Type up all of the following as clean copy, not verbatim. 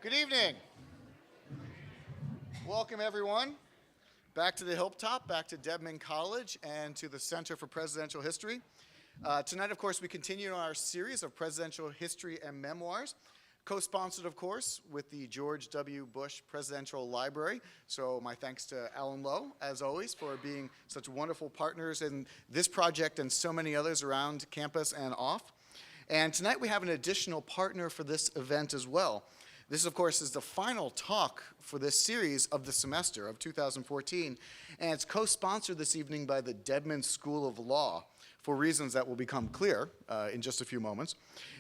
Good evening. Welcome, everyone, back to the Hilltop, back to Dedman College, and to the Center for Presidential History. Tonight, of course, we continue our series of presidential history and memoirs, co-sponsored, of course, with the George W. Bush Presidential Library. So my thanks to Alan Lowe, as always, for being such wonderful partners in this project and so many others around campus and off. And tonight we have an additional partner for this event as well. This, of course, is the final talk for this series of the semester of 2014, and it's co-sponsored this evening by the Dedman School of Law for reasons that will become clear in just a few moments.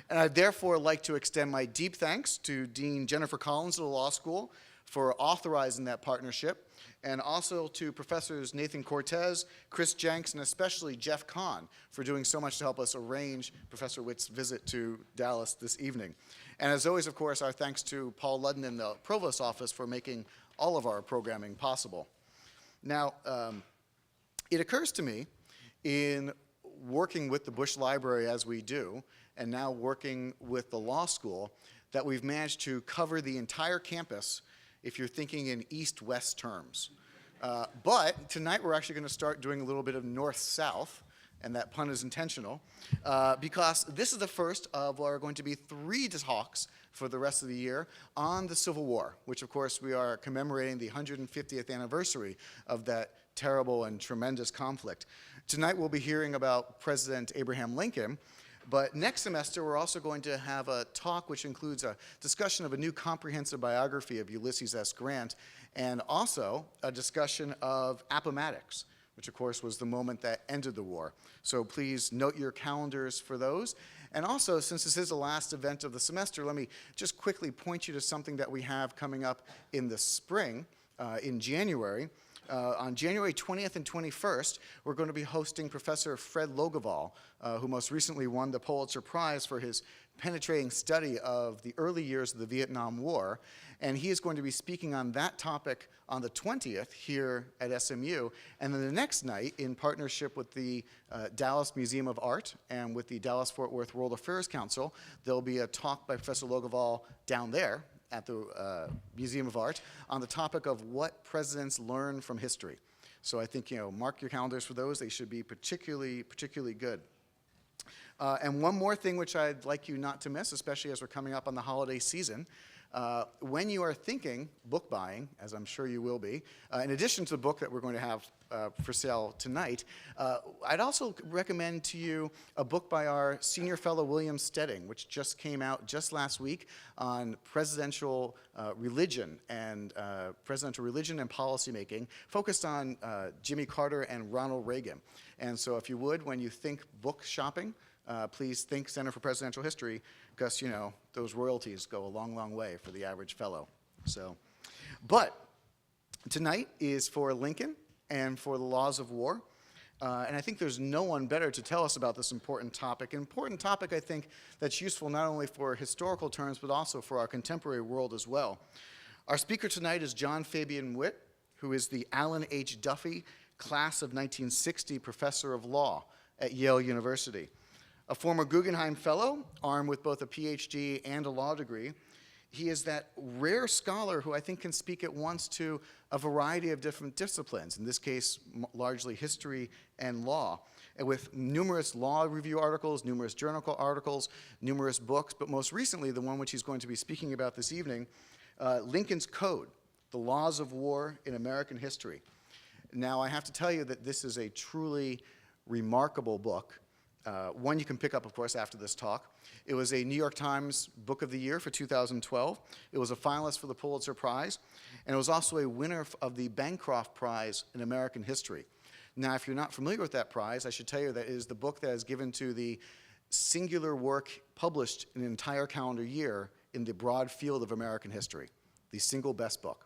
And I'd therefore like to extend my deep thanks to Dean Jennifer Collins of the Law School for authorizing that partnership, and also to Professors Nathan Cortez, Chris Jenks, and especially Jeff Kahn for doing so much to help us arrange Professor Witt's visit to Dallas this evening. And as always, of course, our thanks to Paul Ludden in the Provost's office for making all of our programming possible. Now, it occurs to me in working with the Bush Library as we do, and now working with the law school, that we've managed to cover the entire campus if you're thinking in east-west terms. But tonight we're actually going to start doing a little bit of north-south, and that pun is intentional, because this is the first of what are going to be 3 talks for the rest of the year on the Civil War, which of course we are commemorating the 150th anniversary of that terrible and tremendous conflict. Tonight we'll be hearing about President Abraham Lincoln, but next semester we're also going to have a talk which includes a discussion of a new comprehensive biography of Ulysses S. Grant, and also a discussion of Appomattox, which of course was the moment that ended the war. So please note your calendars for those. And also, since this is the last event of the semester, let me just quickly point you to something that we have coming up in the spring, in January. On January 20th and 21st, we're going to be hosting Professor Fred Logevall, who most recently won the Pulitzer Prize for his penetrating study of the early years of the Vietnam War. And he is going to be speaking on that topic on the 20th here at SMU. And then the next night, in partnership with the Dallas Museum of Art and with the Dallas-Fort Worth World Affairs Council, there'll be a talk by Professor Logevall down there at the Museum of Art on the topic of what presidents learn from history. So I think, mark your calendars for those. They should be particularly good. And one more thing which I'd like you not to miss, especially as we're coming up on the holiday season, when you are thinking book buying, as I'm sure you will be, in addition to the book that we're going to have for sale tonight, I'd also recommend to you a book by our senior fellow William Stedding, which just came out just last week on presidential religion and policymaking, focused on Jimmy Carter and Ronald Reagan. And so if you would, when you think book shopping, please think Center for Presidential History, because, those royalties go a long, long way for the average fellow. So, but tonight is for Lincoln and for the laws of war. And I think there's no one better to tell us about this important topic. An important topic, I think, that's useful not only for historical terms, but also for our contemporary world as well. Our speaker tonight is John Fabian Witt, who is the Allen H. Duffy Class of 1960 Professor of Law at Yale University. A former Guggenheim Fellow, armed with both a PhD and a law degree, he is that rare scholar who I think can speak at once to a variety of different disciplines, in this case, largely history and law, and with numerous law review articles, numerous journal articles, numerous books, but most recently, the one which he's going to be speaking about this evening, Lincoln's Code, The Laws of War in American History. Now, I have to tell you that this is a truly remarkable book. One you can pick up, of course, after this talk. It was a New York Times Book of the Year for 2012. It was a finalist for the Pulitzer Prize, and it was also a winner of the Bancroft Prize in American History. Now, if you're not familiar with that prize, I should tell you that it is the book that is given to the singular work published in an entire calendar year in the broad field of American history, the single best book.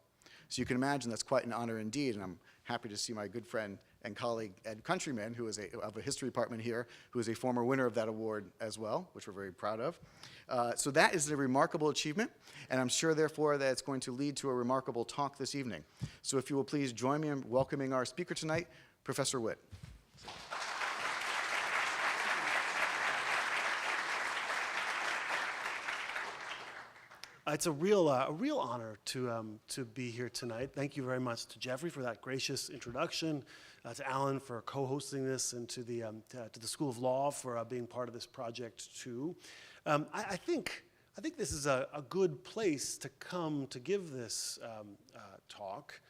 So you can imagine that's quite an honor indeed, and I'm happy to see my good friend and colleague Ed Countryman, who is of a history department here, who is a former winner of that award as well, which we're very proud of. So that is a remarkable achievement, and I'm sure, therefore, that it's going to lead to a remarkable talk this evening. So if you will please join me in welcoming our speaker tonight, Professor Witt. It's a real honor to be here tonight. Thank you very much to Jeffrey for that gracious introduction, to Alan for co-hosting this, and to the School of Law for being part of this project too. I think this is a good place to come to give this talk.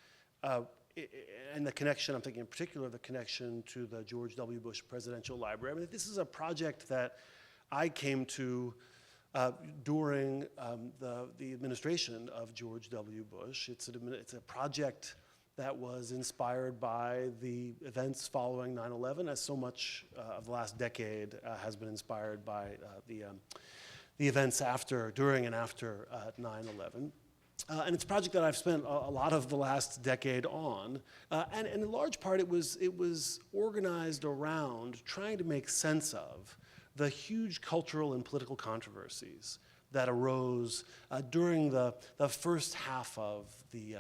And the connection, I'm thinking in particular, the connection to the George W. Bush Presidential Library. I mean, this is a project that I came to during the administration of George W. Bush. It's a project that was inspired by the events following 9/11, as so much of the last decade has been inspired by the events during and after 9/11. And it's a project that I've spent a lot of the last decade on, and in large part it was organized around trying to make sense of the huge cultural and political controversies that arose during the first half of the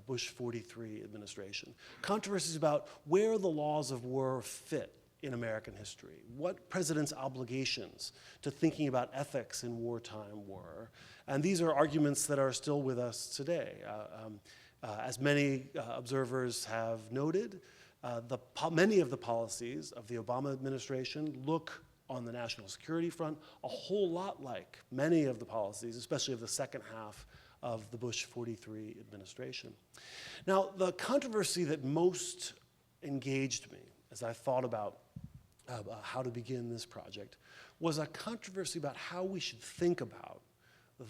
Bush 43 administration. Controversies about where the laws of war fit in American history, what presidents' obligations to thinking about ethics in wartime were. And these are arguments that are still with us today. As many observers have noted, many of the policies of the Obama administration look on the national security front a whole lot like many of the policies, especially of the second half of the Bush 43 administration. Now, the controversy that most engaged me as I thought about how to begin this project was a controversy about how we should think about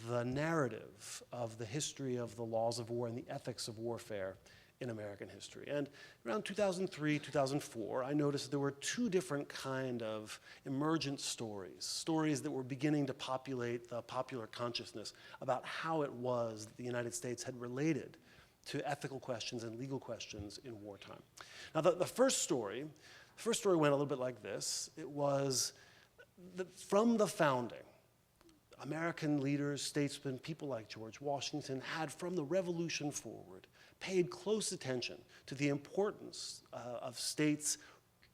the narrative of the history of the laws of war and the ethics of warfare in American history. And around 2003, 2004, I noticed there were two different kind of emergent stories that were beginning to populate the popular consciousness about how it was that the United States had related to ethical questions and legal questions in wartime. Now, the first story went a little bit like this. It was from the founding, American leaders, statesmen, people like George Washington had, from the Revolution forward, paid close attention to the importance of states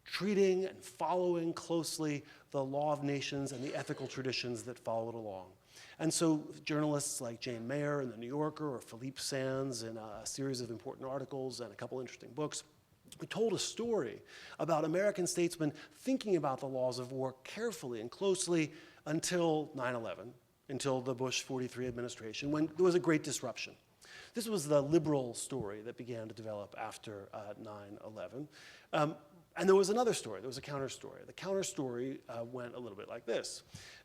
treating and following closely the law of nations and the ethical traditions that followed along. And so journalists like Jane Mayer in The New Yorker or Philippe Sands in a series of important articles and a couple interesting books, we told a story about American statesmen thinking about the laws of war carefully and closely until 9/11, until the Bush 43 administration, when there was a great disruption. This was the liberal story that began to develop after 9/11. And there was another story, there was a counter story. The counter story went a little bit like this.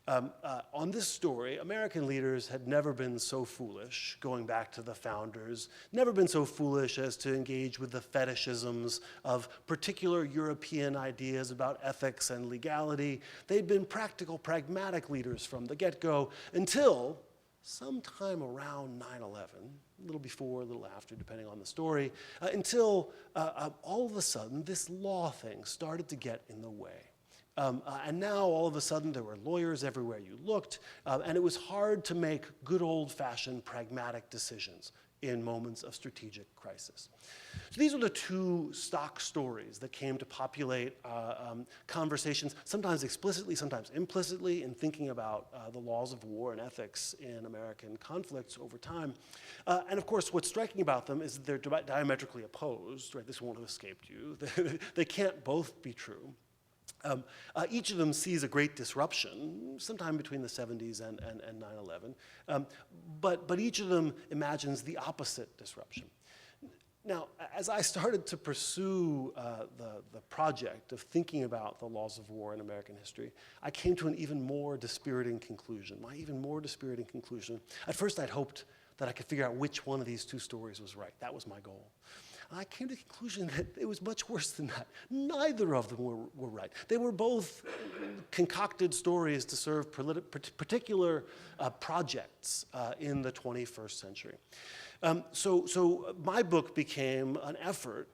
On this story, American leaders had never been so foolish, going back to the founders, never been so foolish as to engage with the fetishisms of particular European ideas about ethics and legality. They'd been practical, pragmatic leaders from the get-go until sometime around 9/11, a little before, a little after, depending on the story, until all of a sudden this law thing started to get in the way. And now all of a sudden there were lawyers everywhere you looked, and it was hard to make good old-fashioned pragmatic decisions in moments of strategic crisis. So these are the two stock stories that came to populate conversations, sometimes explicitly, sometimes implicitly, in thinking about the laws of war and ethics in American conflicts over time. And of course, what's striking about them is that they're diametrically opposed, right? This won't have escaped you. They can't both be true. Each of them sees a great disruption, sometime between the 70s and 9/11, but each of them imagines the opposite disruption. Now, as I started to pursue the project of thinking about the laws of war in American history, I came to an even more dispiriting conclusion, At first, I'd hoped that I could figure out which one of these two stories was right. That was my goal. I came to the conclusion that it was much worse than that. Neither of them were right. They were both concocted stories to serve particular projects in the 21st century. So my book became an effort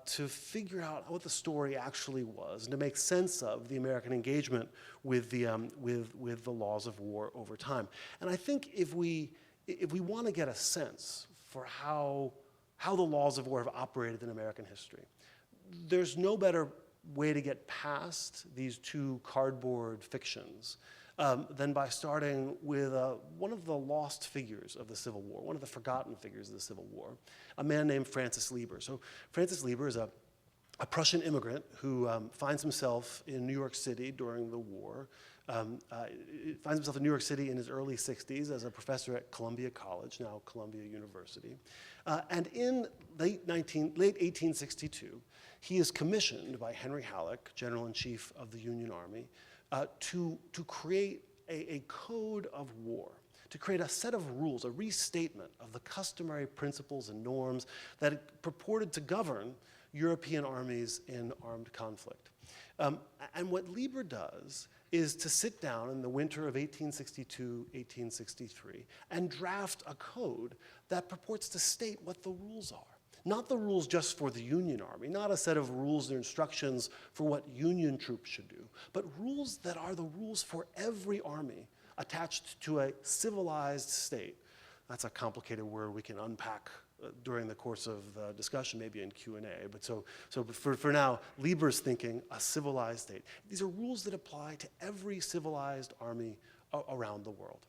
to figure out what the story actually was and to make sense of the American engagement with the laws of war over time. And I think if we want to get a sense for how the laws of war have operated in American history, there's no better way to get past these two cardboard fictions than by starting with one of the lost figures of the Civil War, one of the forgotten figures of the Civil War, a man named Francis Lieber. So Francis Lieber is a Prussian immigrant who finds himself in New York City during the war, finds himself in New York City in his early 60s as a professor at Columbia College, now Columbia University. And in late 1862, he is commissioned by Henry Halleck, General-in-Chief of the Union Army, to create a code of war, to create a set of rules, a restatement of the customary principles and norms that it purported to govern European armies in armed conflict. And what Lieber does is to sit down in the winter of 1862-1863 and draft a code that purports to state what the rules are. Not the rules just for the Union Army, not a set of rules or instructions for what Union troops should do, but rules that are the rules for every army attached to a civilized state. That's a complicated word we can unpack during the course of the discussion, maybe in Q&A. But so for now, Lieber's thinking a civilized state. These are rules that apply to every civilized army around the world.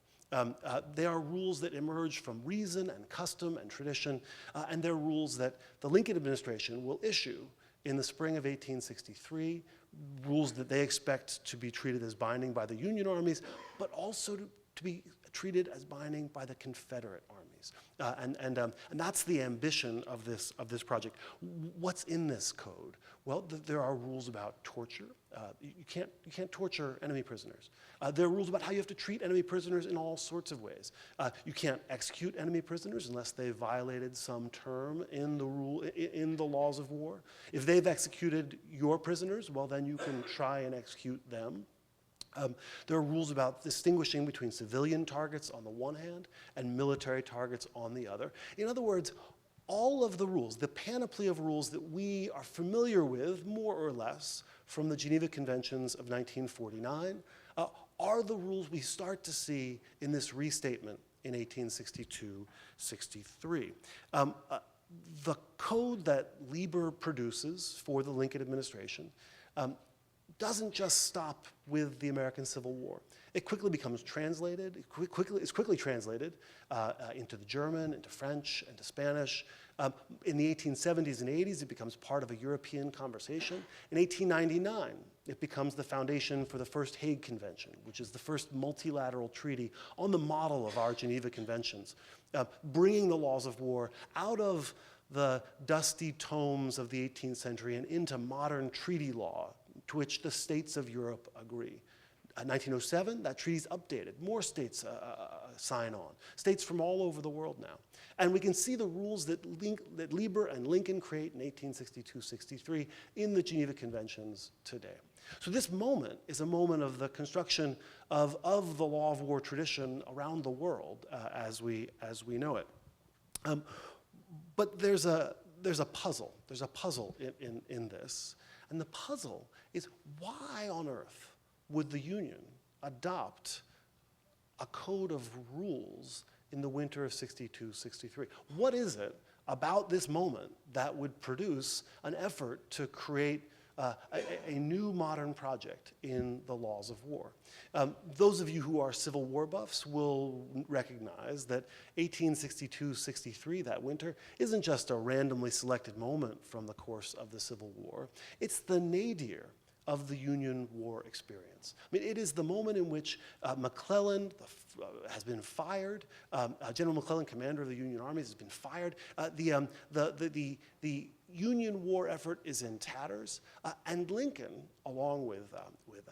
They are rules that emerge from reason and custom and tradition, and they're rules that the Lincoln administration will issue in the spring of 1863, rules that they expect to be treated as binding by the Union armies, but also to be treated as binding by the Confederate armies. And that's the ambition of this project. What's in this code? Well, there are rules about torture. You can't torture enemy prisoners. There are rules about how you have to treat enemy prisoners in all sorts of ways. You can't execute enemy prisoners unless they've violated some term in the laws of war. If they've executed your prisoners, well, then you can try and execute them. There are rules about distinguishing between civilian targets on the one hand and military targets on the other. In other words, all of the rules, the panoply of rules that we are familiar with, more or less, from the Geneva Conventions of 1949, are the rules we start to see in this restatement in 1862-63. The code that Lieber produces for the Lincoln administration doesn't just stop with the American Civil War. It quickly becomes translated, it's quickly translated into the German, into French, into Spanish. In the 1870s and 80s, it becomes part of a European conversation. In 1899, it becomes the foundation for the first Hague Convention, which is the first multilateral treaty on the model of our Geneva Conventions, bringing the laws of war out of the dusty tomes of the 18th century and into modern treaty law, to which the states of Europe agree. 1907, that treaty's updated. More states sign on. States from all over the world now. And we can see the rules that Lieber and Lincoln create in 1862-63 in the Geneva Conventions today. So this moment is a moment of the construction of the law of war tradition around the world as we know it. But there's a puzzle. There's a puzzle in this. And the puzzle is, why on earth would the Union adopt a code of rules in the winter of 62-63? What is it about this moment that would produce an effort to create a new modern project in the laws of war? Those of you who are Civil War buffs will recognize that 1862-63, that winter, isn't just a randomly selected moment from the course of the Civil War. It's the nadir of the Union war experience. I mean, it is the moment in which McClellan has been fired. General McClellan, commander of the Union armies, has been fired. The Union war effort is in tatters, and Lincoln, along with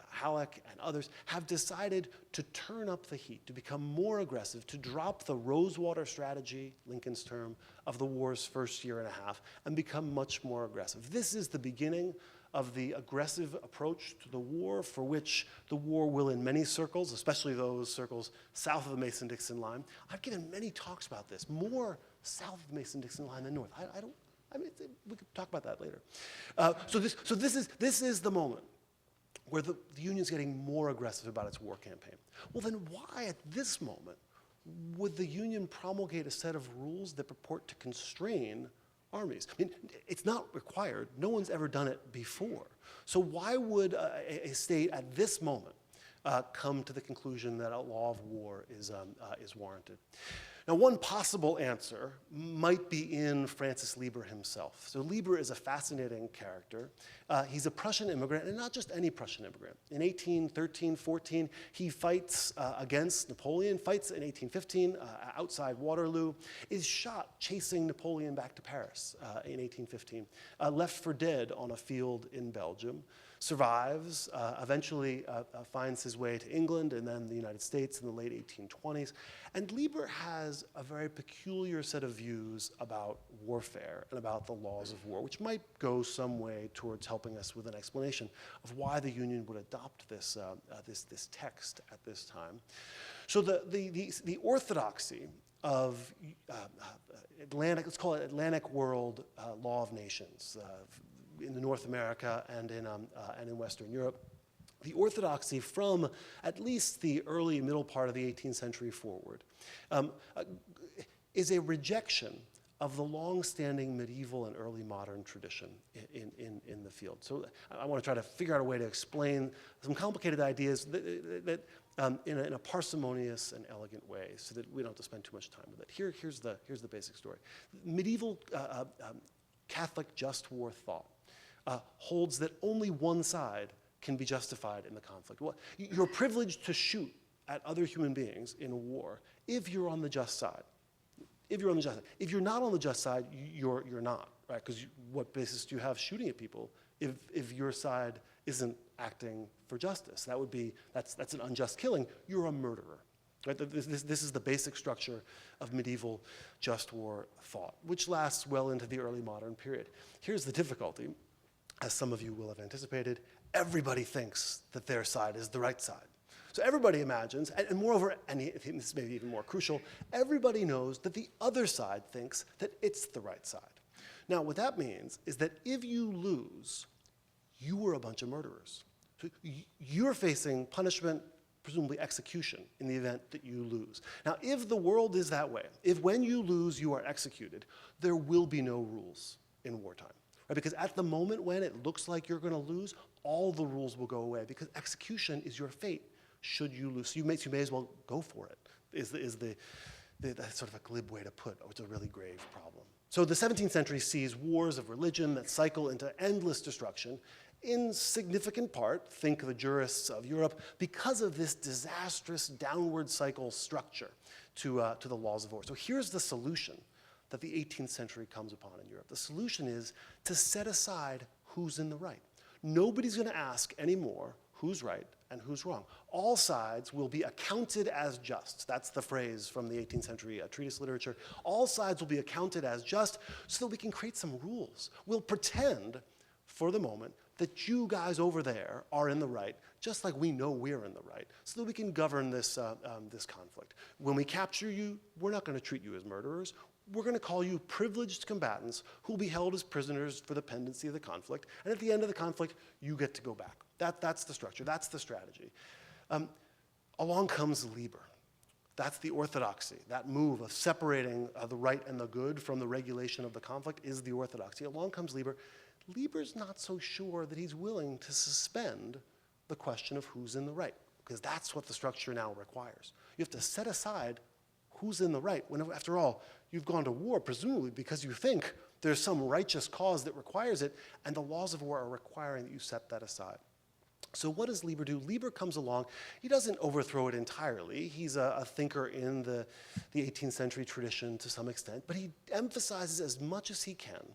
Halleck and others, have decided to turn up the heat, to become more aggressive, to drop the Rosewater strategy, Lincoln's term, of the war's first year and a half, and become much more aggressive. This is the beginning of the aggressive approach to the war, for which the war will, in many circles, especially those circles south of the Mason-Dixon line. I've given many talks about this, more south of the Mason-Dixon line than north. We could talk about that later. So this is the moment where the Union's getting more aggressive about its war campaign. Well, then why at this moment would the Union promulgate a set of rules that purport to constrain armies? I mean, it's not required. No one's ever done it before. So why would a state at this moment come to the conclusion that a law of war is warranted. Now, one possible answer might be in Francis Lieber himself. So Lieber is a fascinating character. He's a Prussian immigrant, and not just any Prussian immigrant. In 1813-14, he fights against Napoleon, fights in 1815 outside Waterloo, is shot chasing Napoleon back to Paris in 1815, left for dead on a field in Belgium, survives, eventually finds his way to England and then the United States in the late 1820s. And Lieber has a very peculiar set of views about warfare and about the laws of war, which might go some way towards helping us with an explanation of why the Union would adopt this text at this time. So the orthodoxy of Atlantic, let's call it Atlantic world law of nations, in North America and in Western Europe, the orthodoxy from at least the early middle part of the 18th century forward is a rejection of the long-standing medieval and early modern tradition in the field. So I want to try to figure out a way to explain some complicated ideas that in a parsimonious and elegant way, so that we don't have to spend too much time with it. Here's the basic story. Medieval Catholic just war thought holds that only one side can be justified in the conflict. Well, you're privileged to shoot at other human beings in a war if you're on the just side. If you're on the just side. If you're not on the just side, you're not, right? Because what basis do you have shooting at people if your side isn't acting for justice? That's an unjust killing. You're a murderer. Right? This is the basic structure of medieval just war thought, which lasts well into the early modern period. Here's the difficulty. As some of you will have anticipated, everybody thinks that their side is the right side. So everybody imagines, and moreover, and this may be even more crucial, everybody knows that the other side thinks that it's the right side. Now, what that means is that if you lose, you were a bunch of murderers. So you're facing punishment, presumably execution, in the event that you lose. Now, if the world is that way, if when you lose you are executed, there will be no rules in wartime. Right? Because at the moment when it looks like you're going to lose, all the rules will go away, because execution is your fate should you lose. So you may as well go for it, that's sort of a glib way to put what's a really grave problem. So the 17th century sees wars of religion that cycle into endless destruction, in significant part, think the jurists of Europe, because of this disastrous downward cycle structure to the laws of war. So here's the solution that the 18th century comes upon in Europe. The solution is to set aside who's in the right. Nobody's going to ask anymore who's right and who's wrong. All sides will be accounted as just. That's the phrase from the 18th century treatise literature. All sides will be accounted as just so that we can create some rules. We'll pretend for the moment that you guys over there are in the right, just like we know we're in the right, so that we can govern this conflict. When we capture you, we're not going to treat you as murderers. We're going to call you privileged combatants who will be held as prisoners for the pendency of the conflict. And at the end of the conflict, you get to go back. That's the structure. That's the strategy. Along comes Lieber. That's the orthodoxy. That move of separating the right and the good from the regulation of the conflict is the orthodoxy. Along comes Lieber. Lieber's not so sure that he's willing to suspend the question of who's in the right, because that's what the structure now requires. You have to set aside who's in the right, when, after all, you've gone to war, presumably because you think there's some righteous cause that requires it, and the laws of war are requiring that you set that aside. So what does Lieber do? Lieber comes along. He doesn't overthrow it entirely. He's a thinker in the 18th century tradition to some extent, but he emphasizes as much as he can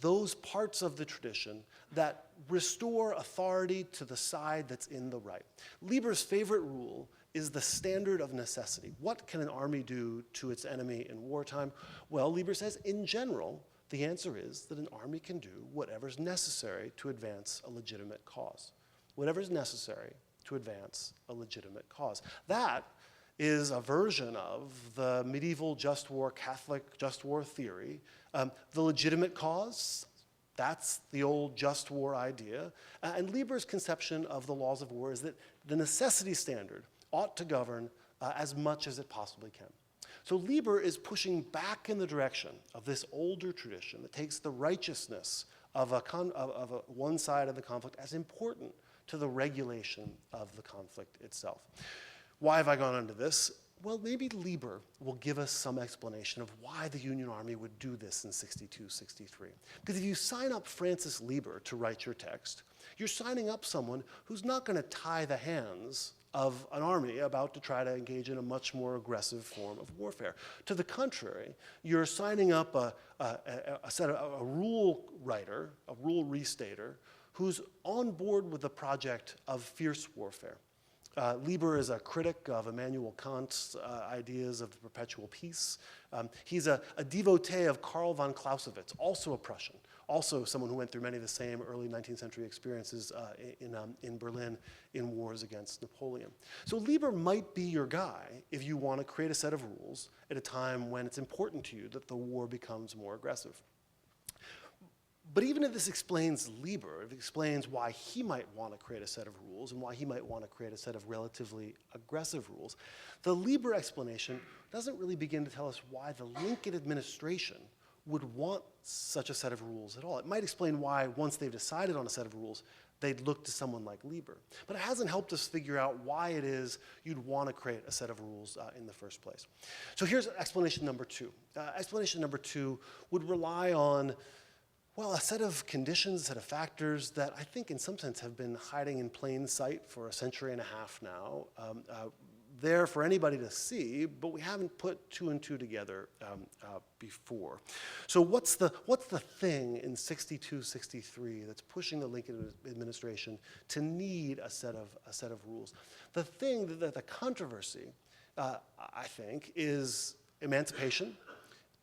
those parts of the tradition that restore authority to the side that's in the right. Lieber's favorite rule is the standard of necessity. What can an army do to its enemy in wartime? Well, Lieber says, in general, the answer is that an army can do whatever's necessary to advance a legitimate cause. Whatever's necessary to advance a legitimate cause. That is a version of the medieval just war, Catholic just war theory. The legitimate cause, that's the old just war idea. And Lieber's conception of the laws of war is that the necessity standard ought to govern as much as it possibly can. So Lieber is pushing back in the direction of this older tradition that takes the righteousness of one side of the conflict as important to the regulation of the conflict itself. Why have I gone into this? Well, maybe Lieber will give us some explanation of why the Union Army would do this in 62, 63. Because if you sign up Francis Lieber to write your text, you're signing up someone who's not going to tie the hands of an army about to try to engage in a much more aggressive form of warfare. To the contrary, you're signing up a rule writer, a rule restater, who's on board with the project of fierce warfare. Lieber is a critic of Immanuel Kant's ideas of the perpetual peace. He's a devotee of Karl von Clausewitz, also a Prussian, also someone who went through many of the same early 19th century experiences in Berlin in wars against Napoleon. So Lieber might be your guy if you want to create a set of rules at a time when it's important to you that the war becomes more aggressive. But even if this explains Lieber, if it explains why he might want to create a set of rules and why he might want to create a set of relatively aggressive rules, the Lieber explanation doesn't really begin to tell us why the Lincoln administration would want such a set of rules at all. It might explain why, once they've decided on a set of rules, they'd look to someone like Lieber. But it hasn't helped us figure out why it is you'd want to create a set of rules in the first place. So here's explanation number two. Explanation number two would rely on, well, a set of conditions, a set of factors that I think in some sense have been hiding in plain sight for a century and a half now. There for anybody to see, but we haven't put two and two together before. So what's the thing in 62, 63 that's pushing the Lincoln administration to need a set of rules? The thing, the controversy, I think, is emancipation.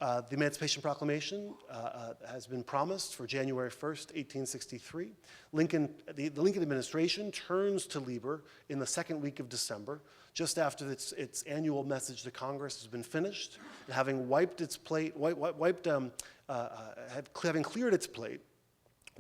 The Emancipation Proclamation has been promised for January 1st, 1863. The Lincoln administration turns to Lieber in the second week of December, just after its annual message to Congress has been finished, and having wiped its plate, having cleared its plate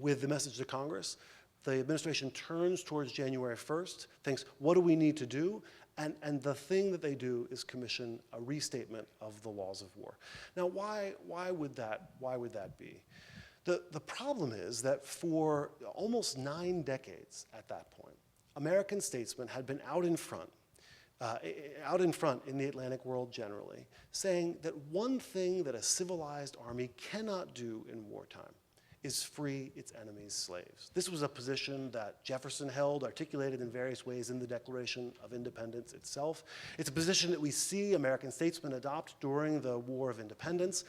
with the message to Congress, the administration turns towards January 1st, thinks, what do we need to do? And the thing that they do is commission a restatement of the laws of war. Now, why would that be? The problem is that for almost 9 decades at that point, American statesmen had been out in front in the Atlantic world generally, saying that one thing that a civilized army cannot do in wartime is free its enemies' slaves. This was a position that Jefferson held, articulated in various ways in the Declaration of Independence itself. It's a position that we see American statesmen adopt during the War of Independence,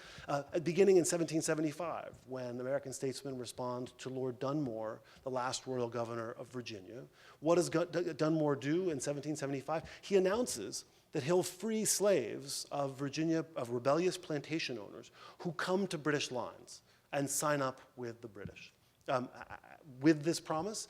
beginning in 1775, when American statesmen respond to Lord Dunmore, the last royal governor of Virginia. What does Dunmore do in 1775? He announces that he'll free slaves of Virginia, of rebellious plantation owners who come to British lines and sign up with the British. With this promise,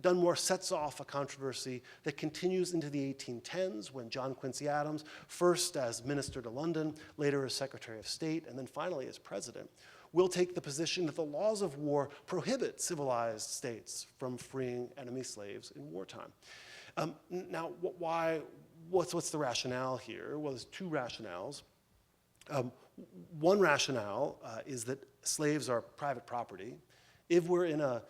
Dunmore sets off a controversy that continues into the 1810s when John Quincy Adams, first as minister to London, later as Secretary of State, and then finally as president, will take the position that the laws of war prohibit civilized states from freeing enemy slaves in wartime. Now, what's the rationale here? Well, there's two rationales. One rationale is that slaves are private property. If we're in a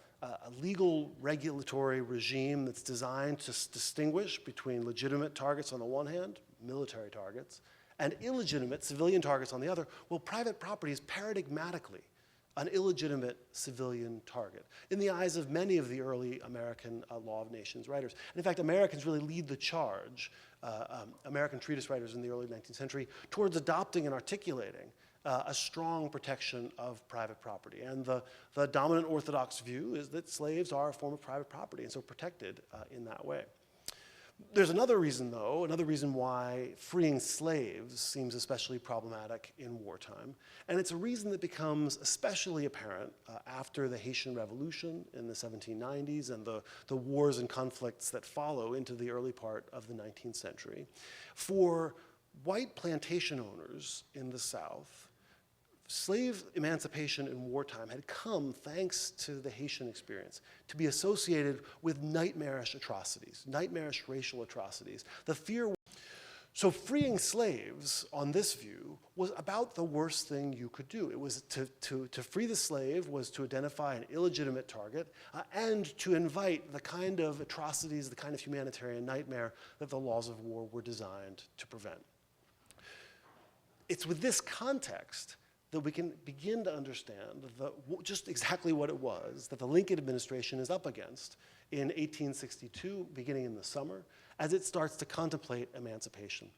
legal regulatory regime that's designed to distinguish between legitimate targets on the one hand, military targets, and illegitimate civilian targets on the other, well, private property is paradigmatically an illegitimate civilian target in the eyes of many of the early American law of nations writers. And in fact, Americans really lead the charge, American treatise writers in the early 19th century, towards adopting and articulating a strong protection of private property. And the dominant orthodox view is that slaves are a form of private property and so protected in that way. There's another reason, though, another reason why freeing slaves seems especially problematic in wartime. And it's a reason that becomes especially apparent after the Haitian Revolution in the 1790s and the wars and conflicts that follow into the early part of the 19th century. For white plantation owners in the South, slave emancipation in wartime had come, thanks to the Haitian experience, to be associated with nightmarish atrocities, nightmarish racial atrocities. The fear. So freeing slaves, on this view, was about the worst thing you could do. It was to free the slave was to identify an illegitimate target and to invite the kind of atrocities, the kind of humanitarian nightmare that the laws of war were designed to prevent. It's with this context that we can begin to understand just exactly what it was that the Lincoln administration is up against in 1862, beginning in the summer, as it starts to contemplate emancipation.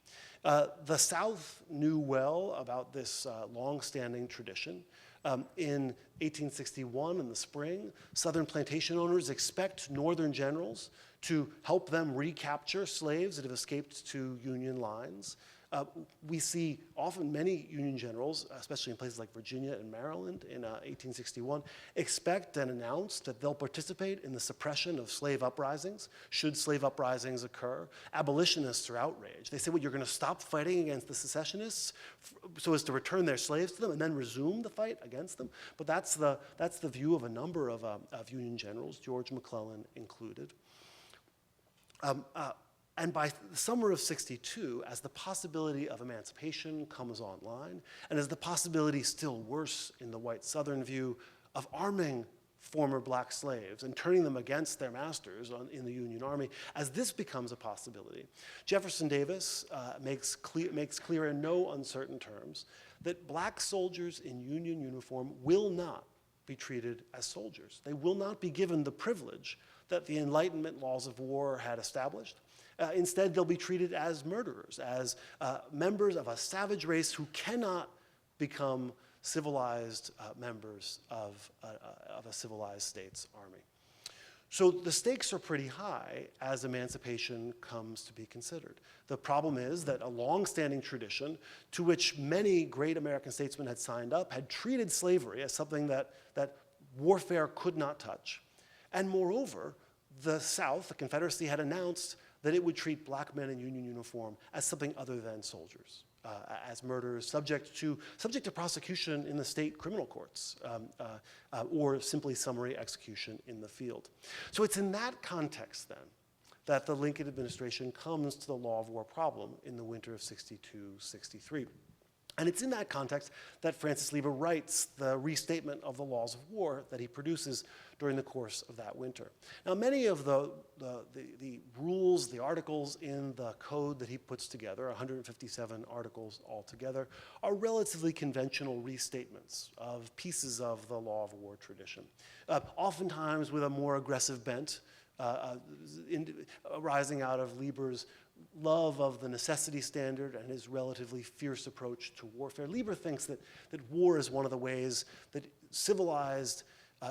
The South knew well about this long-standing tradition. In 1861, in the spring, Southern plantation owners expect Northern generals to help them recapture slaves that have escaped to Union lines. We see often many Union generals, especially in places like Virginia and Maryland in 1861, expect and announce that they'll participate in the suppression of slave uprisings, should slave uprisings occur. Abolitionists are outraged. They say, well, you're going to stop fighting against the secessionists so as to return their slaves to them and then resume the fight against them. But that's the view of a number of Union generals, George McClellan included. And by the summer of '62, as the possibility of emancipation comes online, and as the possibility, still worse in the white Southern view, of arming former black slaves and turning them against their masters in the Union Army, as this becomes a possibility, Jefferson Davis makes clear in no uncertain terms that black soldiers in Union uniform will not be treated as soldiers. They will not be given the privilege that the Enlightenment laws of war had established. Instead, they'll be treated as murderers, as members of a savage race who cannot become civilized members of a civilized state's army. So the stakes are pretty high as emancipation comes to be considered. The problem is that a long-standing tradition to which many great American statesmen had signed up had treated slavery as something that warfare could not touch. And moreover, the South, the Confederacy, had announced that it would treat black men in Union uniform as something other than soldiers, as murderers, subject to prosecution in the state criminal courts, or simply summary execution in the field. So it's in that context, then, that the Lincoln administration comes to the law of war problem in the winter of '62-'63. And it's in that context that Francis Lieber writes the restatement of the laws of war that he produces during the course of that winter. Now, many of the rules, the articles in the code that he puts together, 157 articles altogether, are relatively conventional restatements of pieces of the law of war tradition, oftentimes with a more aggressive bent, arising out of Lieber's love of the necessity standard and his relatively fierce approach to warfare. Lieber thinks that war is one of the ways that civilized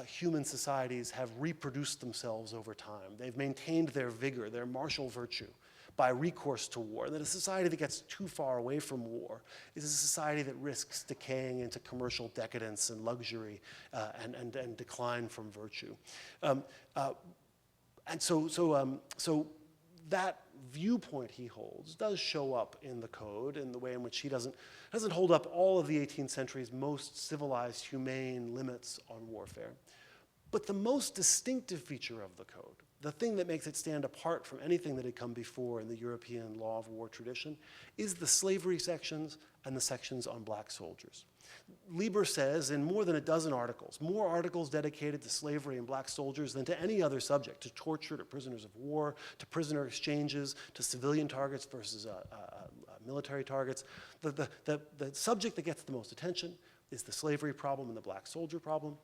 human societies have reproduced themselves over time. They've maintained their vigor, their martial virtue, by recourse to war. That a society that gets too far away from war is a society that risks decaying into commercial decadence and luxury and decline from virtue. And so that viewpoint he holds does show up in the code in the way in which he doesn't hold up all of the 18th century's most civilized, humane limits on warfare. But the most distinctive feature of the code, the thing that makes it stand apart from anything that had come before in the European law of war tradition, is the slavery sections and the sections on black soldiers. Lieber says in more than a dozen articles, more articles dedicated to slavery and black soldiers than to any other subject, to torture, to prisoners of war, to prisoner exchanges, to civilian targets versus military targets. The subject that gets the most attention is the slavery problem and the black soldier problem.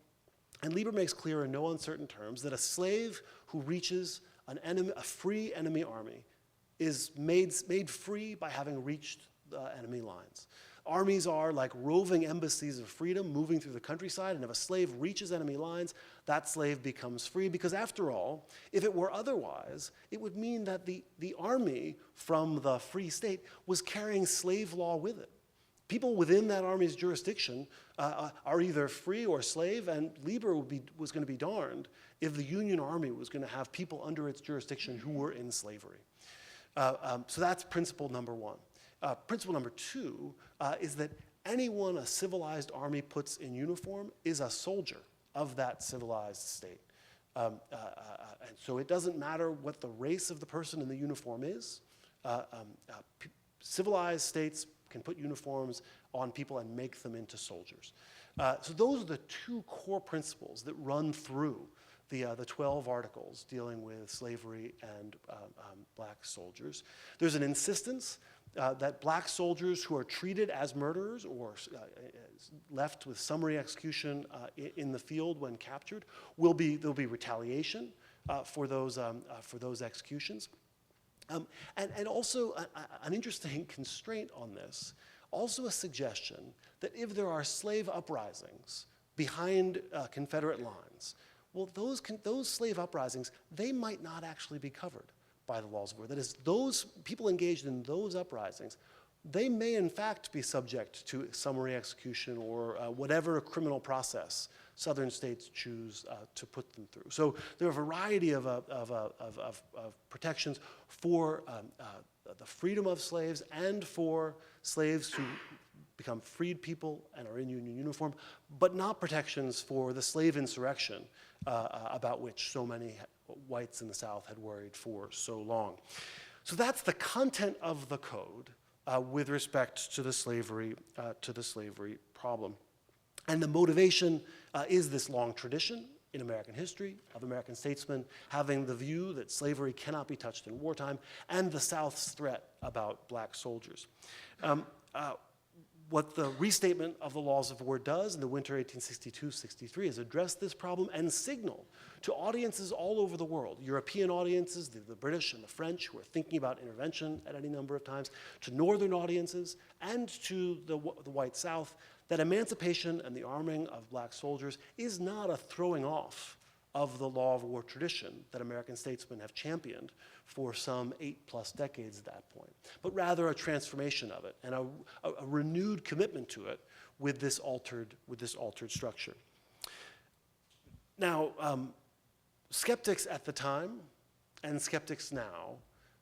And Lieber makes clear in no uncertain terms that a slave who reaches a free enemy army is made free by having reached the enemy lines. Armies are like roving embassies of freedom moving through the countryside, and if a slave reaches enemy lines, that slave becomes free, because after all, if it were otherwise, it would mean that the army from the free state was carrying slave law with it. People within that army's jurisdiction are either free or slave, and Lieber was going to be darned if the Union Army was going to have people under its jurisdiction who were in slavery. So that's principle number one. Principle number two is that anyone a civilized army puts in uniform is a soldier of that civilized state. And so it doesn't matter what the race of the person in the uniform is. civilized states can put uniforms on people and make them into soldiers. So those are the two core principles that run through the 12 articles dealing with slavery and black soldiers. There's an insistence that black soldiers who are treated as murderers or left with summary execution in the field when captured, there'll be retaliation for those executions. And also an interesting constraint on this, also a suggestion that if there are slave uprisings behind Confederate lines, well, those slave uprisings, they might not actually be covered by the laws of war. That is, those people engaged in those uprisings, they may in fact be subject to summary execution or whatever criminal process Southern states choose to put them through. So there are a variety of protections for the freedom of slaves and for slaves who become freed people and are in Union uniform, but not protections for the slave insurrection about which so many whites in the South had worried for so long. So that's the content of the code with respect to the slavery problem. And the motivation is this long tradition in American history of American statesmen having the view that slavery cannot be touched in wartime and the South's threat about black soldiers. What the restatement of the laws of war does in the winter 1862-63 is address this problem and signal to audiences all over the world, European audiences, the British and the French who are thinking about intervention at any number of times, to northern audiences and to the white South, that emancipation and the arming of black soldiers is not a throwing off of the law of war tradition that American statesmen have championed for some 8+ decades at that point, but rather a transformation of it and a renewed commitment to it with this altered structure. Now, skeptics at the time and skeptics now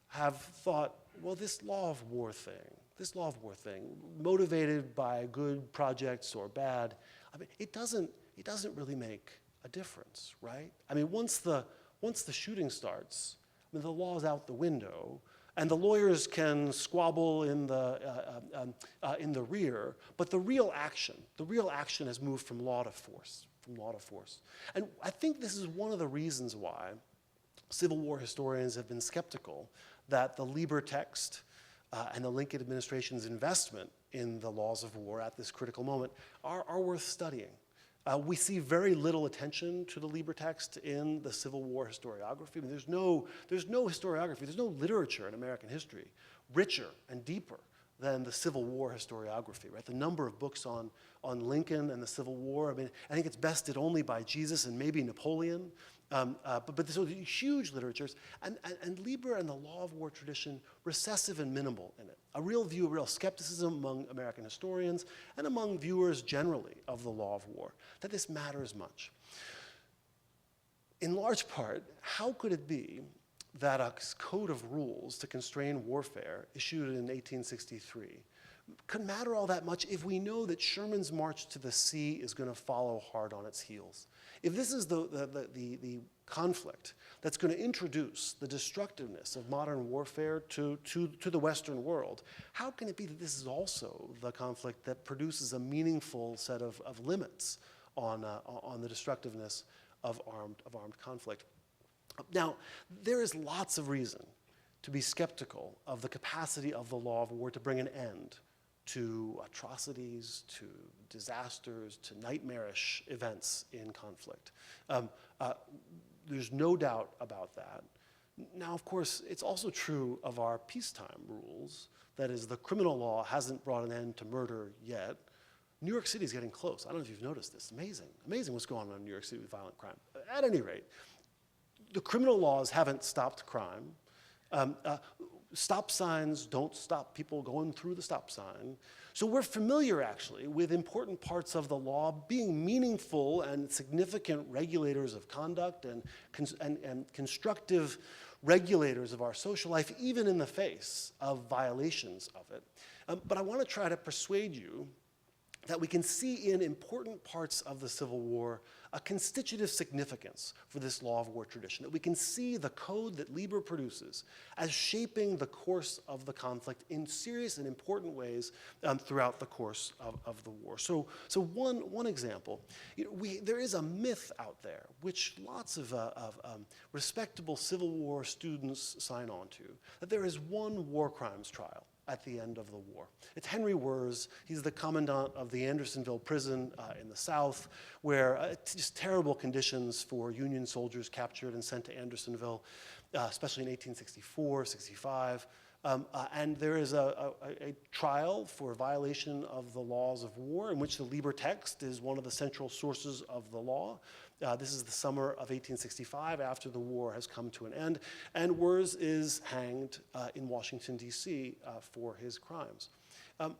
have thought, well, this law of war thing, motivated by good projects or bad, I mean, it doesn't really make a difference, right? I mean, once the shooting starts, I mean, the law's out the window, and the lawyers can squabble in the rear, but the real action has moved from law to force, And I think this is one of the reasons why Civil War historians have been skeptical that the Lieber text and the Lincoln administration's investment in the laws of war at this critical moment are worth studying. We see very little attention to the Lieber text in the Civil War historiography. I mean, there's no historiography, there's no literature in American history richer and deeper than the Civil War historiography, right? The number of books on Lincoln and the Civil War, I mean, I think it's bested only by Jesus and maybe Napoleon. But there's huge literatures, and Lieber and the law of war tradition, recessive and minimal in it. A real skepticism among American historians and among viewers generally of the law of war, that this matters much. In large part, how could it be that a code of rules to constrain warfare issued in 1863 could matter all that much if we know that Sherman's march to the sea is going to follow hard on its heels? If this is the conflict that's going to introduce the destructiveness of modern warfare to the Western world, how can it be that this is also the conflict that produces a meaningful set of limits on the destructiveness of armed conflict? Now, there is lots of reason to be skeptical of the capacity of the law of war to bring an end to atrocities, to disasters, to nightmarish events in conflict. There's no doubt about that. Now, of course, it's also true of our peacetime rules. That is, the criminal law hasn't brought an end to murder yet. New York City is getting close. I don't know if you've noticed this. Amazing what's going on in New York City with violent crime. At any rate, the criminal laws haven't stopped crime. Stop signs don't stop people going through the stop sign. So we're familiar, actually, with important parts of the law being meaningful and significant regulators of conduct and constructive regulators of our social life, even in the face of violations of it. But I want to try to persuade you that we can see in important parts of the Civil War a constitutive significance for this law of war tradition, that we can see the code that Lieber produces as shaping the course of the conflict in serious and important ways throughout the course of the war. So one example, there is a myth out there, which lots of respectable Civil War students sign on to, that there is one war crimes trial at the end of the war. It's Henry Wirz. He's the commandant of the Andersonville prison in the South, where just terrible conditions for Union soldiers captured and sent to Andersonville, especially in 1864, 65. And there is a trial for violation of the laws of war, in which the Lieber text is one of the central sources of the law. This is the summer of 1865, after the war has come to an end, and Wirz is hanged in Washington, D.C. For his crimes. But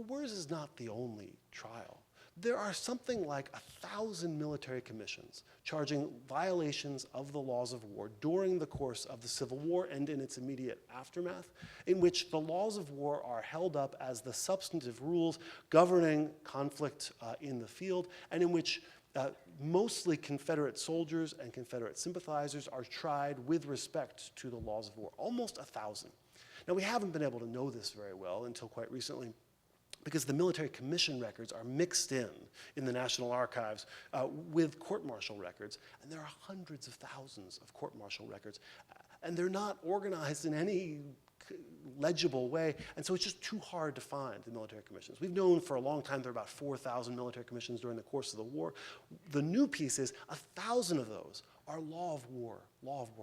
Wirz is not the only trial. There are something like 1,000 military commissions charging violations of the laws of war during the course of the Civil War and in its immediate aftermath, in which the laws of war are held up as the substantive rules governing conflict in the field, and in which mostly Confederate soldiers and Confederate sympathizers are tried with respect to the laws of war, almost 1,000. Now, we haven't been able to know this very well until quite recently, because the military commission records are mixed in the National Archives with court-martial records, and there are hundreds of thousands of court-martial records, and they're not organized in any legible way, and so it's just too hard to find the military commissions. We've known for a long time there are about 4,000 military commissions during the course of the war. The new piece is 1,000 of those are law of war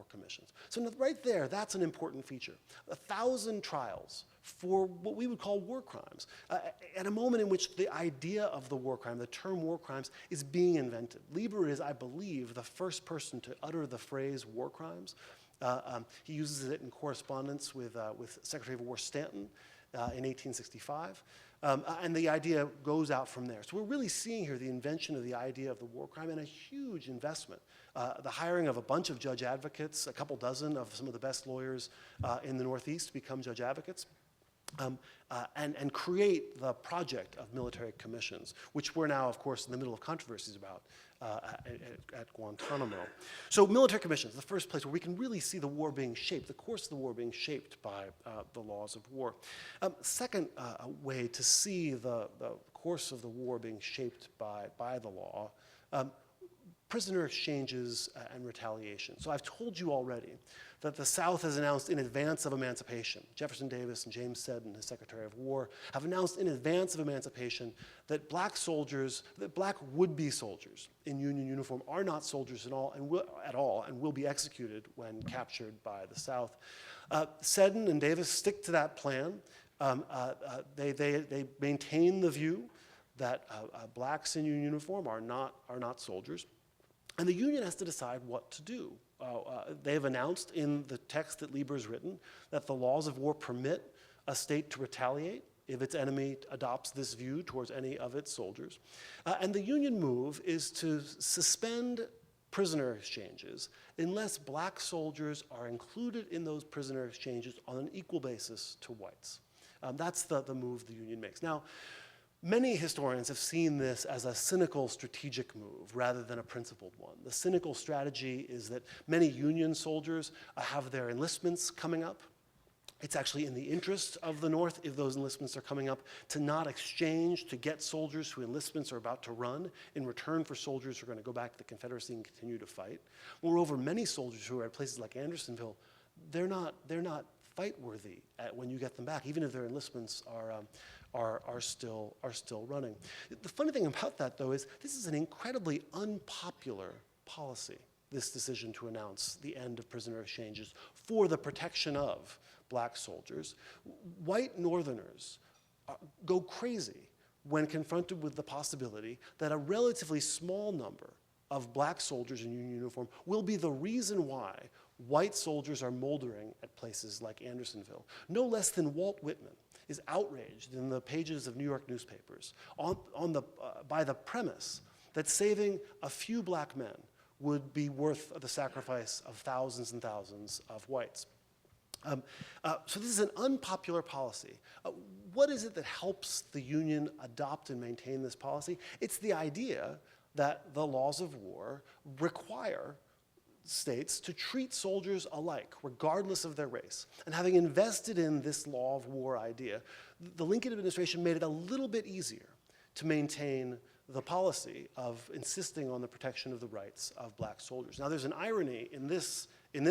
commissions. So right there, that's an important feature. 1,000 trials for what we would call war crimes, at a moment in which the idea of the war crime, the term war crimes, is being invented. Lieber is, I believe, the first person to utter the phrase war crimes. He uses it in correspondence with Secretary of War Stanton in 1865. And the idea goes out from there. So we're really seeing here the invention of the idea of the war crime and a huge investment. The hiring of a bunch of judge advocates, a couple dozen of some of the best lawyers in the Northeast to become judge advocates. And create the project of military commissions, which we're now, of course, in the middle of controversies about at Guantanamo. So military commissions, the first place where we can really see the war being shaped, the course of the war being shaped by the laws of war. Second way to see the course of the war being shaped by the law, prisoner exchanges and retaliation. So I've told you already that the South has announced in advance of emancipation, Jefferson Davis and James Seddon, his Secretary of War, have announced in advance of emancipation that black would-be soldiers in Union uniform are not soldiers at all and will be executed when captured by the South. Seddon and Davis stick to that plan. They maintain the view that blacks in Union uniform are not soldiers. And the Union has to decide what to do. They've announced in the text that Lieber's written that the laws of war permit a state to retaliate if its enemy adopts this view towards any of its soldiers. And the Union move is to suspend prisoner exchanges unless black soldiers are included in those prisoner exchanges on an equal basis to whites. That's the move the Union makes. Now, many historians have seen this as a cynical strategic move rather than a principled one. The cynical strategy is that many Union soldiers have their enlistments coming up. It's actually in the interest of the North, if those enlistments are coming up, to not exchange, to get soldiers whose enlistments are about to run in return for soldiers who are going to go back to the Confederacy and continue to fight. Moreover, many soldiers who are at places like Andersonville, they're not fight-worthy when you get them back, even if their enlistments are still running. The funny thing about that, though, is this is an incredibly unpopular policy, this decision to announce the end of prisoner exchanges for the protection of black soldiers. White Northerners go crazy when confronted with the possibility that a relatively small number of black soldiers in Union uniform will be the reason why white soldiers are moldering at places like Andersonville. No less than Walt Whitman is outraged in the pages of New York newspapers by the premise that saving a few black men would be worth the sacrifice of thousands and thousands of whites. So this is an unpopular policy. what is it that helps the Union adopt and maintain this policy? It's the idea that the laws of war require states to treat soldiers alike, regardless of their race. And having invested in this law of war idea, the Lincoln administration made it a little bit easier to maintain the policy of insisting on the protection of the rights of black soldiers. Now, there's an irony in this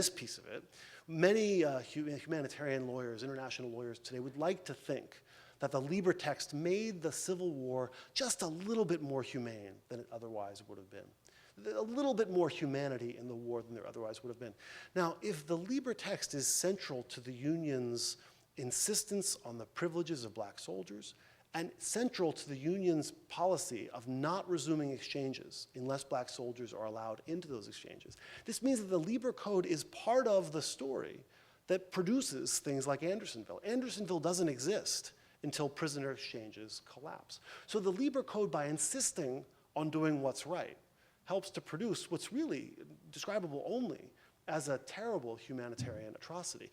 piece of it. Many humanitarian lawyers, international lawyers today would like to think that the Lieber text made the Civil War just a little bit more humane than it otherwise would have been. A little bit more humanity in the war than there otherwise would have been. Now, if the Lieber text is central to the Union's insistence on the privileges of black soldiers, and central to the Union's policy of not resuming exchanges unless black soldiers are allowed into those exchanges, this means that the Lieber Code is part of the story that produces things like Andersonville. Andersonville doesn't exist until prisoner exchanges collapse. So the Lieber Code, by insisting on doing what's right, helps to produce what's really describable only as a terrible humanitarian atrocity.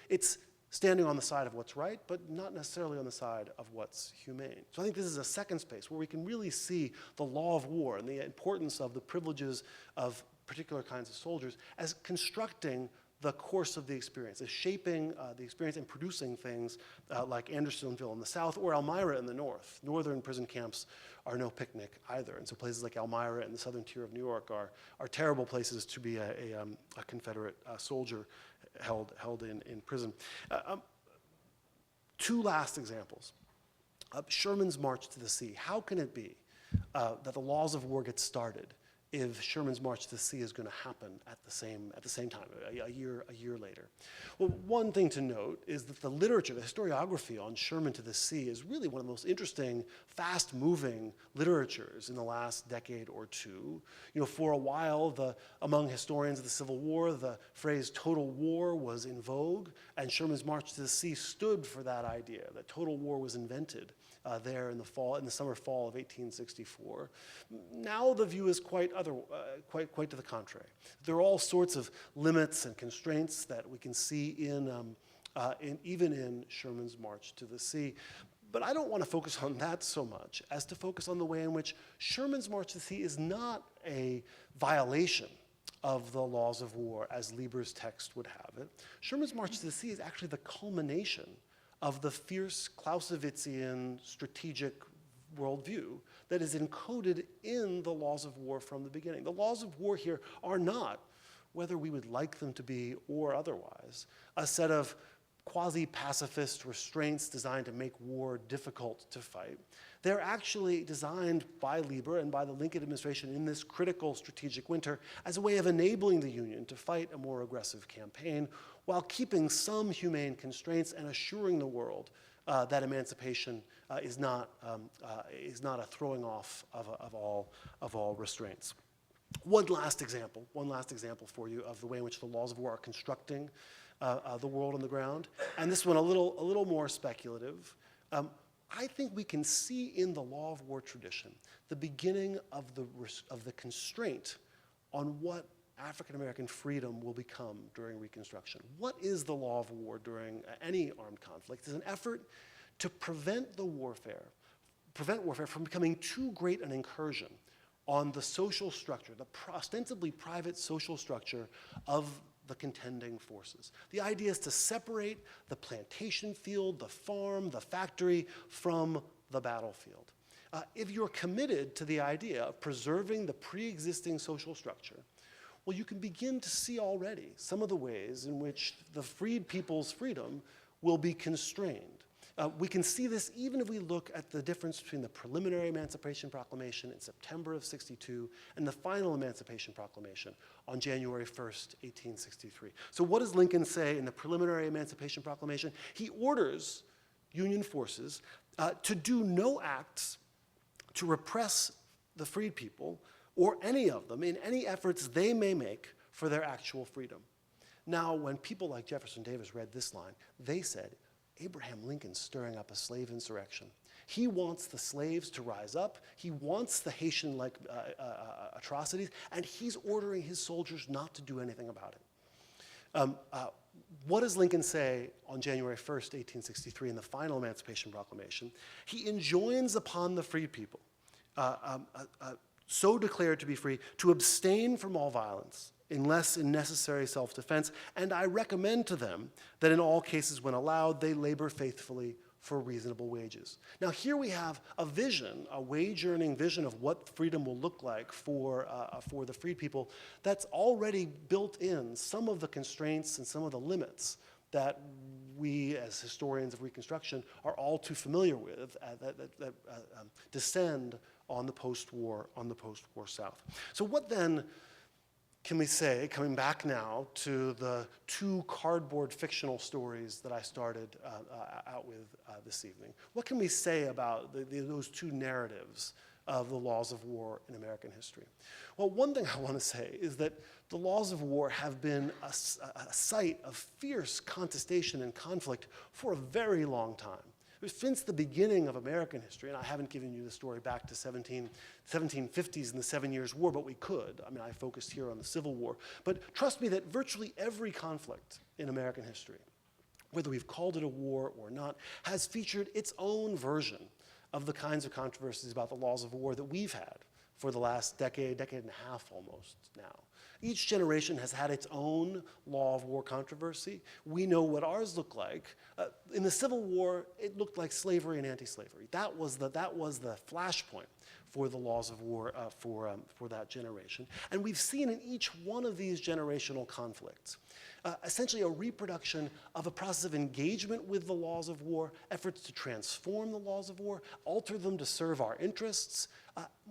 It's standing on the side of what's right, but not necessarily on the side of what's humane. So I think this is a second space where we can really see the law of war and the importance of the privileges of particular kinds of soldiers as constructing the course of the experience, as shaping the experience and producing things like Andersonville in the south or Elmira in the north. Northern prison camps are no picnic either. And so places like Elmira and the southern tier of New York are terrible places to be a Confederate soldier held in prison. Two last examples. Sherman's march to the sea. How can it be that the laws of war get started if Sherman's march to the sea is going to happen at the same time, a year later? Well, one thing to note is that the literature, the historiography on Sherman to the sea is really one of the most interesting, fast-moving literatures in the last decade or two. You know, for a while, among historians of the Civil War, the phrase total war was in vogue, and Sherman's march to the sea stood for that idea, that total war was invented there in the summer fall of 1864. Now the view is quite to the contrary. There are all sorts of limits and constraints that we can see even in Sherman's march to the sea. But I don't want to focus on that so much as to focus on the way in which Sherman's march to the sea is not a violation of the laws of war as Lieber's text would have it. Sherman's march to the sea is actually the culmination of the fierce Clausewitzian strategic worldview that is encoded in the laws of war from the beginning. The laws of war here are not, whether we would like them to be or otherwise, a set of quasi-pacifist restraints designed to make war difficult to fight. They're actually designed by Lieber and by the Lincoln administration in this critical strategic winter as a way of enabling the Union to fight a more aggressive campaign while keeping some humane constraints and assuring the world that emancipation is not a throwing off of all restraints. One last example for you of the way in which the laws of war are constructing the world on the ground, and this one a little more speculative. I think we can see in the law of war tradition the beginning of the constraint on what African American freedom will become during Reconstruction. What is the law of war during any armed conflict? It's an effort to prevent warfare from becoming too great an incursion on the social structure, the ostensibly private social structure of the contending forces. The idea is to separate the plantation field, the farm, the factory from the battlefield. If you're committed to the idea of preserving the pre-existing social structure, well, you can begin to see already some of the ways in which the freed people's freedom will be constrained. We can see this even if we look at the difference between the preliminary Emancipation Proclamation in September of '62 and the final Emancipation Proclamation on January 1st, 1863. So what does Lincoln say in the preliminary Emancipation Proclamation? He orders Union forces to do no acts to repress the freed people or any of them in any efforts they may make for their actual freedom. Now, when people like Jefferson Davis read this line, they said, Abraham Lincoln's stirring up a slave insurrection. He wants the slaves to rise up. He wants the Haitian-like atrocities, and he's ordering his soldiers not to do anything about it. what does Lincoln say on January 1st, 1863, in the final Emancipation Proclamation? He enjoins upon the free people, so declared to be free, to abstain from all violence, unless in necessary self-defense, and I recommend to them that in all cases when allowed, they labor faithfully for reasonable wages. Now here we have a vision, a wage-earning vision of what freedom will look like for the freed people that's already built in some of the constraints and some of the limits that we as historians of Reconstruction are all too familiar with that descend on the post-war South. So what then can we say, coming back now to the two cardboard fictional stories that I started out with this evening, what can we say about those two narratives of the laws of war in American history? Well, one thing I want to say is that the laws of war have been a site of fierce contestation and conflict for a very long time. Since the beginning of American history, and I haven't given you the story back to 1750s and the 7 Years' War, but we could. I mean, I focused here on the Civil War. But trust me that virtually every conflict in American history, whether we've called it a war or not, has featured its own version of the kinds of controversies about the laws of war that we've had for the last decade and a half almost now. Each generation has had its own law of war controversy. We know what ours look like. In the Civil War, it looked like slavery and anti-slavery. That was the flashpoint for the laws of war for that generation. And we've seen in each one of these generational conflicts essentially a reproduction of a process of engagement with the laws of war, efforts to transform the laws of war, alter them to serve our interests.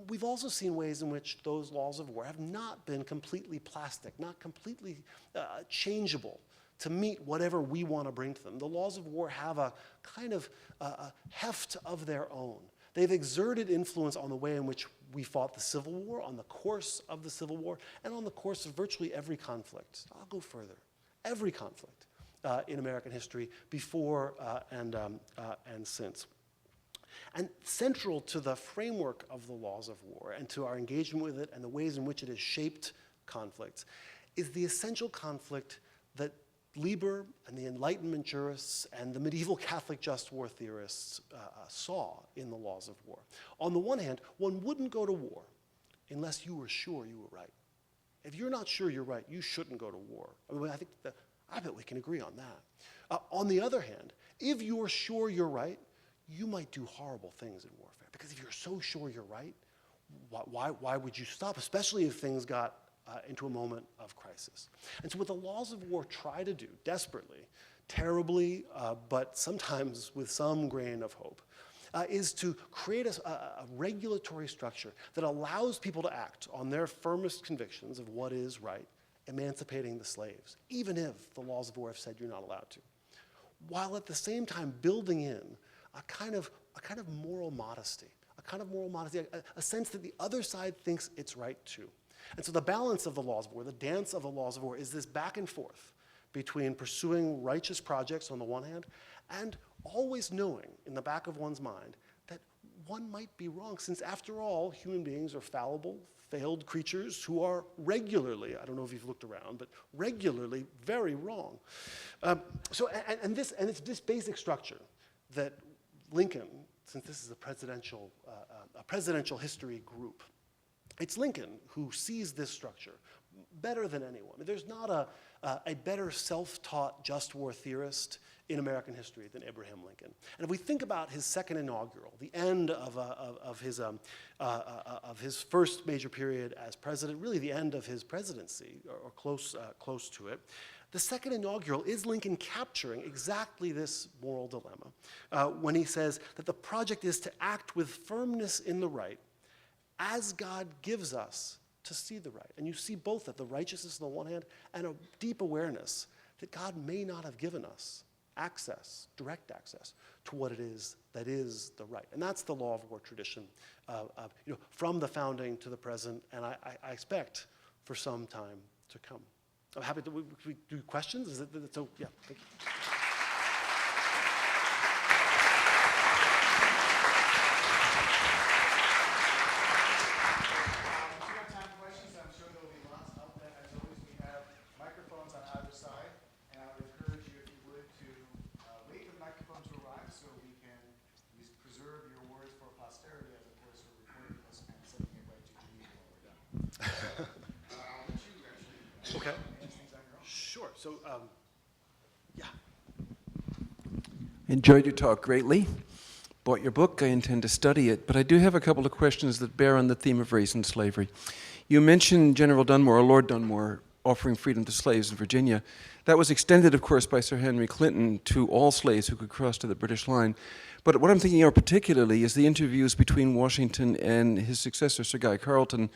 We've also seen ways in which those laws of war have not been completely plastic, not completely changeable to meet whatever we want to bring to them. The laws of war have a kind of heft of their own. They've exerted influence on the way in which we fought the Civil War, on the course of the Civil War, and on the course of virtually every conflict. I'll go further. Every conflict in American history before and since. And central to the framework of the laws of war and to our engagement with it and the ways in which it has shaped conflicts is the essential conflict that Lieber and the Enlightenment jurists and the medieval Catholic just war theorists saw in the laws of war. On the one hand, one wouldn't go to war unless you were sure you were right. If you're not sure you're right, you shouldn't go to war. I mean, I bet we can agree on that. On the other hand, if you're sure you're right, you might do horrible things in warfare. Because if you're so sure you're right, why would you stop, especially if things got into a moment of crisis? And so what the laws of war try to do, desperately, terribly, but sometimes with some grain of hope, is to create a regulatory structure that allows people to act on their firmest convictions of what is right, emancipating the slaves, even if the laws of war have said you're not allowed to, while at the same time building in a kind of moral modesty, a sense that the other side thinks it's right too. And so the balance of the laws of war, the dance of the laws of war, is this back and forth between pursuing righteous projects on the one hand and always knowing in the back of one's mind that one might be wrong, since after all, human beings are fallible, failed creatures who are regularly, I don't know if you've looked around, but regularly very wrong. It's this basic structure that Lincoln, since this is a presidential history group, it's Lincoln who sees this structure better than anyone. I mean, there's not a better self-taught just war theorist in American history than Abraham Lincoln. And if we think about his second inaugural, the end of his first major period as president, really the end of his presidency, or close to it, the second inaugural is Lincoln capturing exactly this moral dilemma when he says that the project is to act with firmness in the right as God gives us to see the right. And you see both that, the righteousness on the one hand and a deep awareness that God may not have given us access, direct access to what it is that is the right. And that's the law of war tradition from the founding to the present, and I expect for some time to come. I'm happy to we do questions. Is it so? Yeah, thank you. Questions. I'm sure there will be lots out there. As always, we have microphones on either side, and I would encourage Sure. So, yeah. Enjoyed your talk greatly. Bought your book. I intend to study it. But I do have a couple of questions that bear on the theme of race and slavery. You mentioned General Dunmore, or Lord Dunmore, offering freedom to slaves in Virginia. That was extended, of course, by Sir Henry Clinton to all slaves who could cross to the British line. But what I'm thinking of particularly is the interviews between Washington and his successor, Sir Guy Carleton,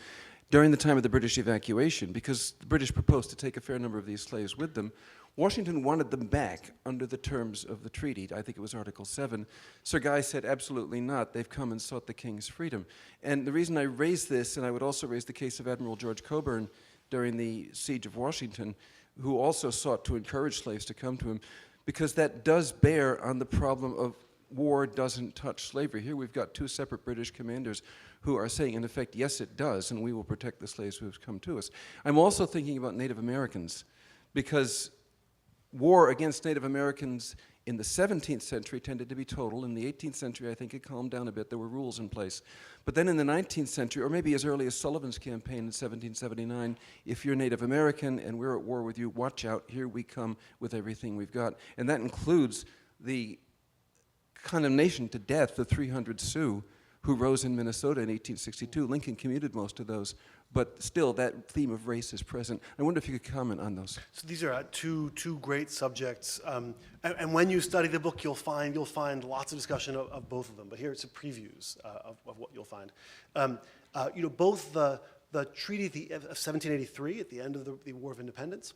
during the time of the British evacuation, because the British proposed to take a fair number of these slaves with them. Washington wanted them back under the terms of the treaty. I think it was Article 7. Sir Guy said, absolutely not. They've come and sought the king's freedom. And the reason I raise this, and I would also raise the case of Admiral George Cockburn during the siege of Washington, who also sought to encourage slaves to come to him, because that does bear on the problem of war doesn't touch slavery. Here we've got two separate British commanders who are saying, in effect, yes, it does, and we will protect the slaves who have come to us. I'm also thinking about Native Americans, because war against Native Americans in the 17th century tended to be total. In the 18th century, I think it calmed down a bit. There were rules in place. But then in the 19th century, or maybe as early as Sullivan's campaign in 1779, if you're Native American and we're at war with you, watch out, here we come with everything we've got. And that includes the condemnation to death of 300 Sioux who rose in Minnesota in 1862. Lincoln commuted most of those, but still that theme of race is present. I wonder if you could comment on those. So these are two great subjects, and when you study the book, you'll find lots of discussion of both of them. But here it's a previews of what you'll find. Both the Treaty of 1783 at the end of the War of Independence,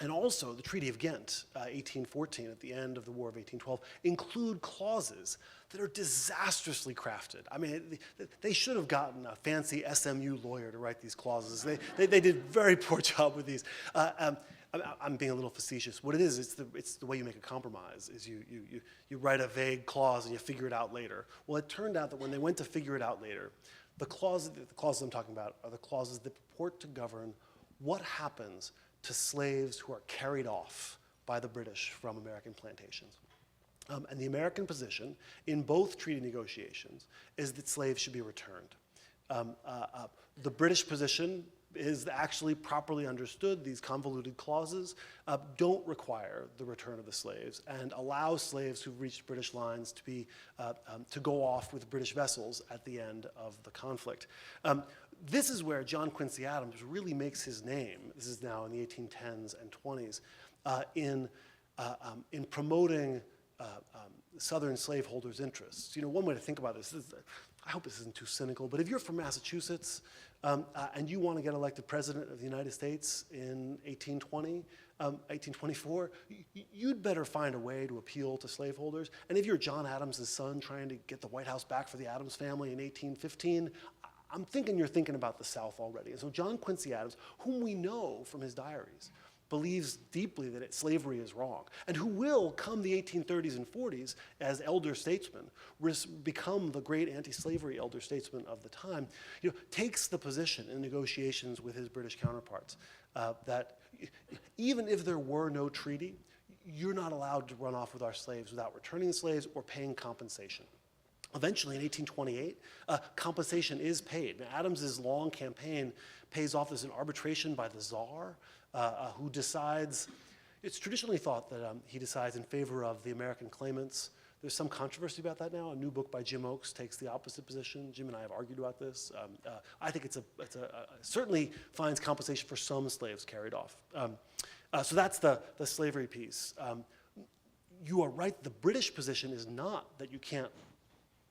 and also the Treaty of Ghent, 1814, at the end of the War of 1812, include clauses that are disastrously crafted. I mean, they should have gotten a fancy SMU lawyer to write these clauses. They did a very poor job with these. I'm being a little facetious. What it is, it's the way you make a compromise, is you write a vague clause and you figure it out later. Well, it turned out that when they went to figure it out later, the clauses I'm talking about are the clauses that purport to govern what happens to slaves who are carried off by the British from American plantations. And the American position in both treaty negotiations is that slaves should be returned. The British position is actually properly understood. These convoluted clauses don't require the return of the slaves and allow slaves who've reached British lines to go off with British vessels at the end of the conflict. This is where John Quincy Adams really makes his name. This is now in the 1810s and 20s in promoting Southern slaveholders' interests. You know, one way to think about this is, I hope this isn't too cynical, but if you're from Massachusetts and you want to get elected president of the United States in 1824, you'd better find a way to appeal to slaveholders. And if you're John Adams' son trying to get the White House back for the Adams family in 1815, I'm thinking you're thinking about the South already. And so John Quincy Adams, whom we know from his diaries, believes deeply that slavery is wrong, and who will, come the 1830s and 40s, as elder statesman, become the great anti-slavery elder statesman of the time, takes the position in negotiations with his British counterparts that even if there were no treaty, you're not allowed to run off with our slaves without returning the slaves or paying compensation. Eventually, in 1828, compensation is paid. Now, Adams's long campaign pays off as an arbitration by the Tsar, who decides. It's traditionally thought that he decides in favor of the American claimants. There's some controversy about that now. A new book by Jim Oakes takes the opposite position. Jim and I have argued about this. I think it's certainly finds compensation for some slaves carried off. So that's the slavery piece. You are right. The British position is not that you can't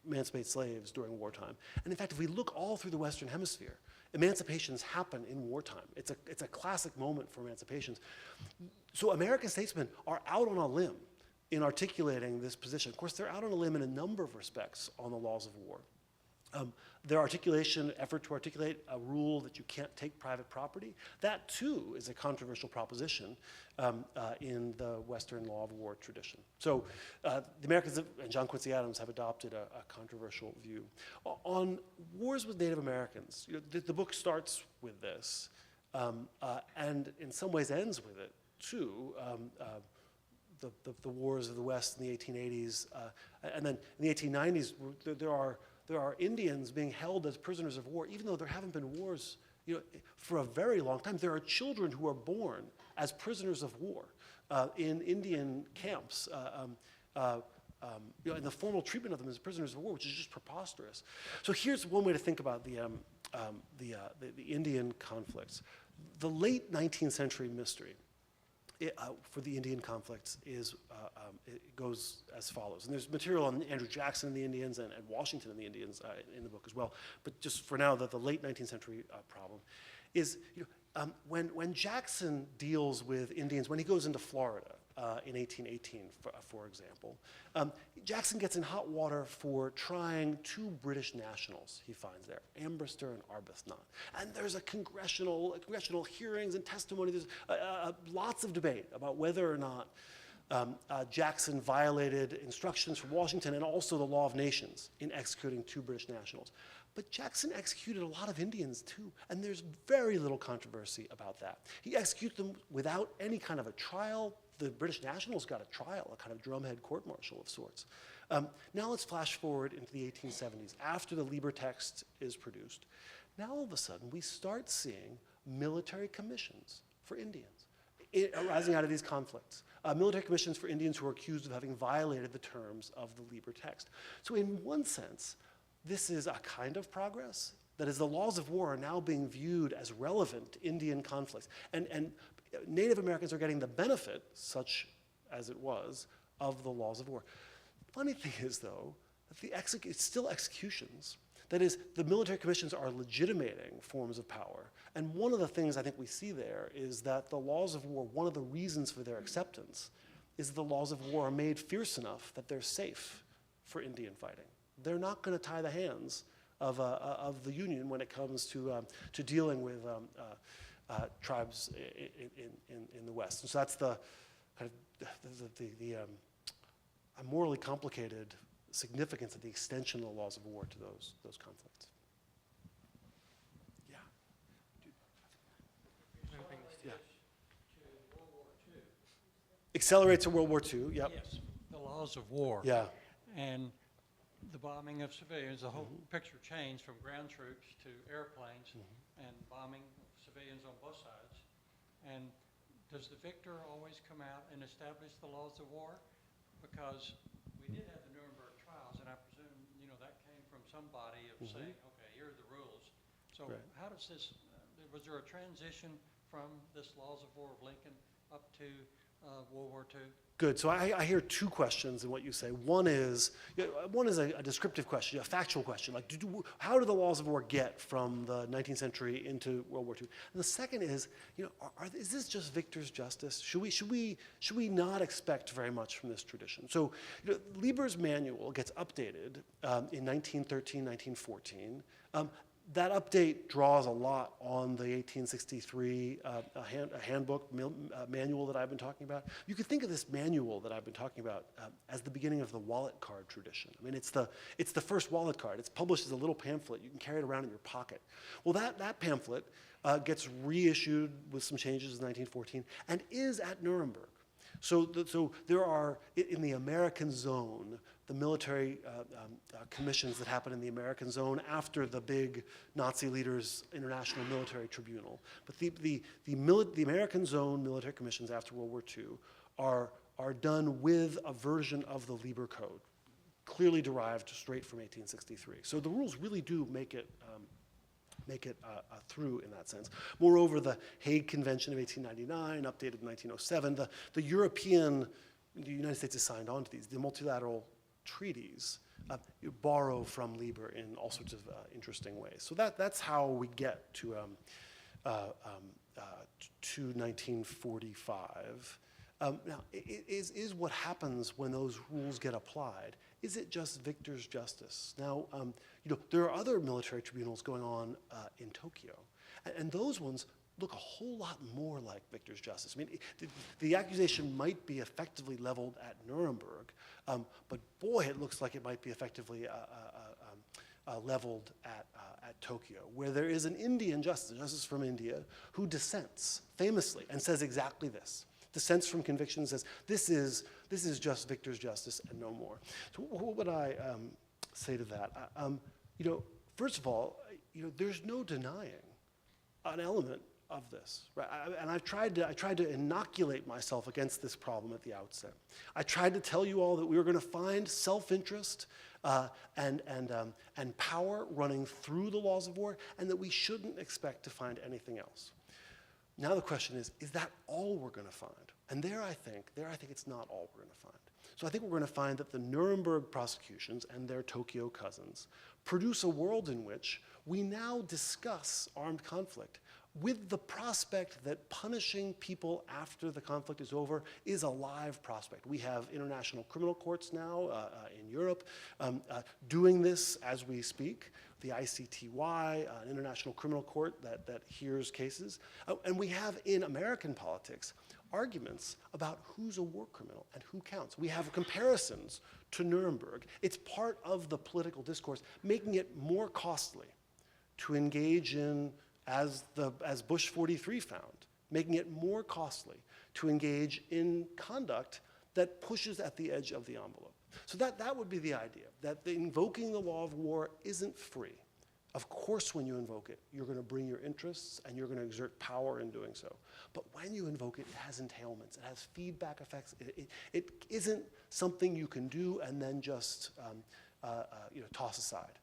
emancipate slaves during wartime. And in fact, if we look all through the Western Hemisphere, emancipations happen in wartime. It's a classic moment for emancipations. So American statesmen are out on a limb in articulating this position. Of course, they're out on a limb in a number of respects on the laws of war. Their effort to articulate a rule that you can't take private property, that too is a controversial proposition in the Western law of war tradition. So the Americans and John Quincy Adams have adopted a controversial view. On wars with Native Americans, the book starts with this and in some ways ends with it too. The wars of the West in the 1880s, and then in the 1890s, there are Indians being held as prisoners of war, even though there haven't been wars for a very long time, there are children who are born as prisoners of war in Indian camps, and the formal treatment of them as prisoners of war, which is just preposterous. So here's one way to think about the Indian conflicts. The late 19th century mystery for the Indian conflicts is it goes as follows. And there's material on Andrew Jackson and the Indians and Washington and the Indians in the book as well. But just for now, the late 19th century problem is when Jackson deals with Indians, when he goes into Florida in 1818, for example, Jackson gets in hot water for trying two British nationals he finds there, Ambrister and Arbuthnot. And there's a congressional hearings and testimony. There's lots of debate about whether or not Jackson violated instructions from Washington and also the law of nations in executing two British nationals. But Jackson executed a lot of Indians too, and there's very little controversy about that. He executed them without any kind of a trial. The British nationals got a trial, a kind of drumhead court-martial of sorts. Now let's flash forward into the 1870s, after the Lieber text is produced. Now all of a sudden we start seeing military commissions for Indians arising out of these conflicts. Military commissions for Indians who are accused of having violated the terms of the Lieber text. So in one sense, this is a kind of progress. That is, the laws of war are now being viewed as relevant to Indian conflicts. And Native Americans are getting the benefit, such as it was, of the laws of war. Funny thing is, though, that it's still executions. That is, the military commissions are legitimating forms of power. And one of the things I think we see there is that the laws of war, one of the reasons for their acceptance is that the laws of war are made fierce enough that they're safe for Indian fighting. They're not going to tie the hands of the Union when it comes to dealing with tribes in the West. And so that's the kind of a morally complicated significance of the extension of the laws of war to those conflicts. Yeah. Yeah. Accelerates to World War II. Yep. Yes, the laws of war. Yeah. And the bombing of civilians, the whole picture changed from ground troops to airplanes and bombing civilians on both sides. And does the victor always come out and establish the laws of war? Because we did have the Nuremberg trials, and I presume, that came from somebody of saying, okay, here are the rules. So Right. how does this, was there a transition from this laws of war of Lincoln up to World War II? Good. So I hear two questions in what you say. One is a descriptive question, a factual question, like how do the laws of war get from the 19th century into World War II? And the second is, is this just victor's justice? Should we not expect very much from this tradition? So Lieber's manual gets updated in 1913, 1914. That update draws a lot on the 1863 handbook manual that I've been talking about. You could think of this manual that I've been talking about as the beginning of the wallet card tradition. I mean, it's the first wallet card. It's published as a little pamphlet. You can carry it around in your pocket. Well, that pamphlet gets reissued with some changes in 1914 and is at Nuremberg. So there are, in the American zone, the military commissions that happen in the American zone after the big Nazi leaders' international military tribunal. But the American zone military commissions after World War II are done with a version of the Lieber Code, clearly derived straight from 1863. So the rules really do make it through in that sense. Moreover, the Hague Convention of 1899, updated in 1907, the United States has signed on to these, the multilateral treaties you borrow from Lieber in all sorts of interesting ways. So that's how we get to 1945. Now, is what happens when those rules get applied, is it just victor's justice? Now, there are other military tribunals going on in Tokyo, and those ones look a whole lot more like victor's justice. I mean, the accusation might be effectively leveled at Nuremberg, but boy, it looks like it might be effectively leveled at Tokyo, where there is an Indian justice from India, who dissents famously and says exactly this. Dissents from conviction, says this is just victor's justice and no more. So what would I say to that? First of all, there's no denying an element of this, right? And I tried to inoculate myself against this problem at the outset. I tried to tell you all that we were going to find self-interest and power running through the laws of war, and that we shouldn't expect to find anything else. Now the question is that all we're going to find? And there I think it's not all we're going to find. So I think we're going to find that the Nuremberg prosecutions and their Tokyo cousins produce a world in which we now discuss armed conflict with the prospect that punishing people after the conflict is over is a live prospect. We have international criminal courts now in Europe doing this as we speak. The ICTY, an international criminal court that hears cases. And we have in American politics arguments about who's a war criminal and who counts. We have comparisons to Nuremberg. It's part of the political discourse, making it more costly to engage in, as Bush 43 found, making it more costly to engage in conduct that pushes at the edge of the envelope. So that would be the idea, that invoking the law of war isn't free. Of course, when you invoke it, you're going to bring your interests and you're going to exert power in doing so. But when you invoke it, it has entailments, it has feedback effects. It isn't something you can do and then just toss aside.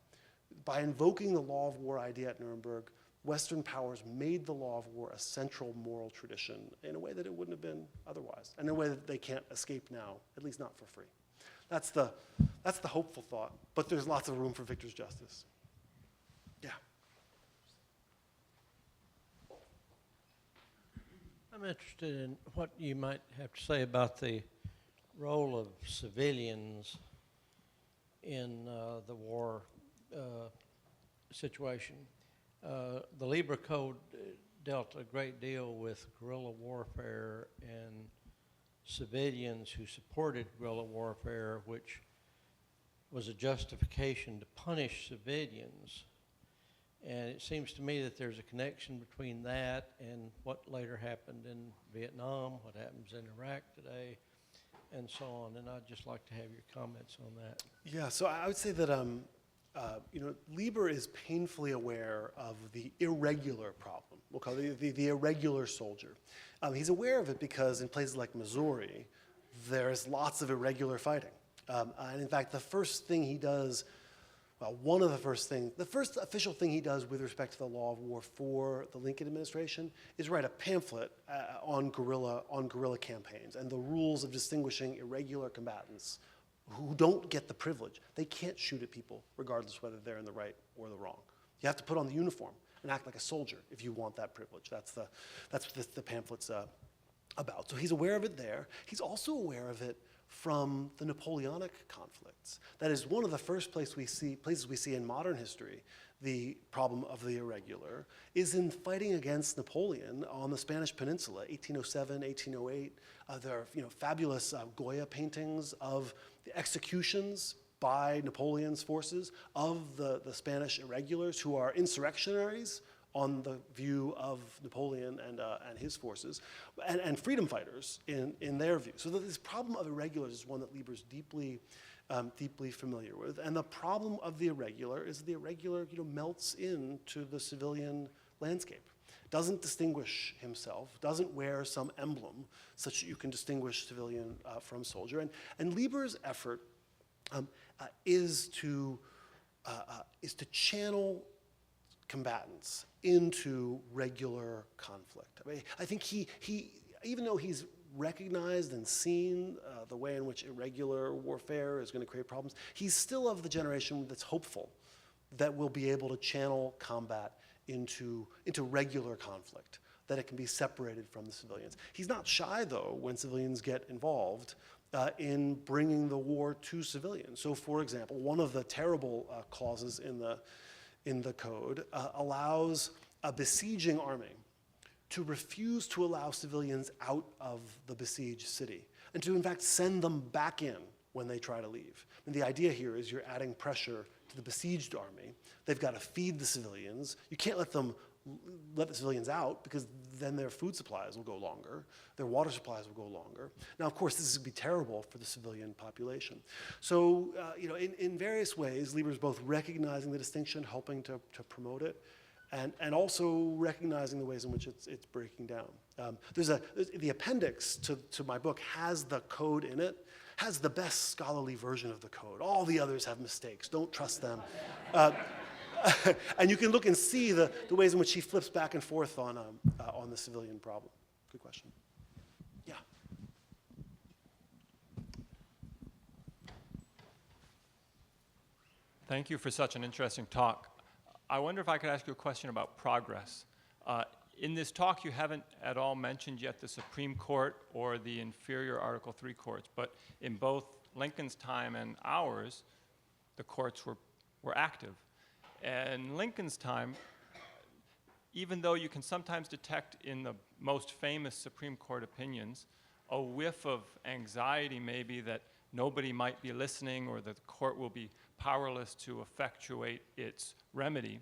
By invoking the law of war idea at Nuremberg, Western powers made the law of war a central moral tradition in a way that it wouldn't have been otherwise, and in a way that they can't escape now, at least not for free. That's the hopeful thought, but there's lots of room for victor's justice. Yeah. I'm interested in what you might have to say about the role of civilians in the war situation. The Lieber Code dealt a great deal with guerrilla warfare and civilians who supported guerrilla warfare, which was a justification to punish civilians. And it seems to me that there's a connection between that and what later happened in Vietnam, what happens in Iraq today, and so on. And I'd just like to have your comments on that. Yeah, so I would say that Lieber is painfully aware of the irregular problem. We'll call it the irregular soldier. He's aware of it because in places like Missouri, there's lots of irregular fighting. And in fact, the first thing he does, the first official thing he does with respect to the law of war for the Lincoln administration is write a pamphlet on guerrilla campaigns and the rules of distinguishing irregular combatants who don't get the privilege. They can't shoot at people regardless whether they're in the right or the wrong. You have to put on the uniform and act like a soldier if you want that privilege. That's what the pamphlet's about. So he's aware of it there. He's also aware of it from the Napoleonic conflicts. That is one of the first places we see in modern history the problem of the irregular is in fighting against Napoleon on the Spanish Peninsula, 1807, 1808. There are fabulous Goya paintings of the executions by Napoleon's forces of the Spanish irregulars who are insurrectionaries on the view of Napoleon and his forces, and freedom fighters in their view. So this problem of irregulars is one that Lieber's deeply familiar with. And the problem of the irregular is the irregular melts into the civilian landscape. Doesn't distinguish himself, doesn't wear some emblem such that you can distinguish civilian from soldier. And Lieber's effort is to channel combatants into regular conflict. I mean, I think he even though he's recognized and seen the way in which irregular warfare is going to create problems, he's still of the generation that's hopeful that we'll be able to channel combat into regular conflict, that it can be separated from the civilians. He's not shy, though, when civilians get involved in bringing the war to civilians. So, for example, one of the terrible clauses in the code allows a besieging army to refuse to allow civilians out of the besieged city and to, in fact, send them back in when they try to leave. And the idea here is you're adding pressure to the besieged army. They've got to feed the civilians. You can't let the civilians out because then their food supplies will go longer, their water supplies will go longer. Now, of course, this would be terrible for the civilian population. So, in various ways, Lieber's both recognizing the distinction, helping to promote it, and also recognizing the ways in which it's breaking down. The appendix to my book has the code in it, has the best scholarly version of the code. All the others have mistakes. Don't trust them. And you can look and see the ways in which he flips back and forth on the civilian problem. Good question. Yeah. Thank you for such an interesting talk. I wonder if I could ask you a question about progress. In this talk, you haven't at all mentioned yet the Supreme Court or the inferior Article III courts, but in both Lincoln's time and ours, the courts were active. And in Lincoln's time, even though you can sometimes detect in the most famous Supreme Court opinions a whiff of anxiety maybe that nobody might be listening or that the court will be powerless to effectuate its remedy,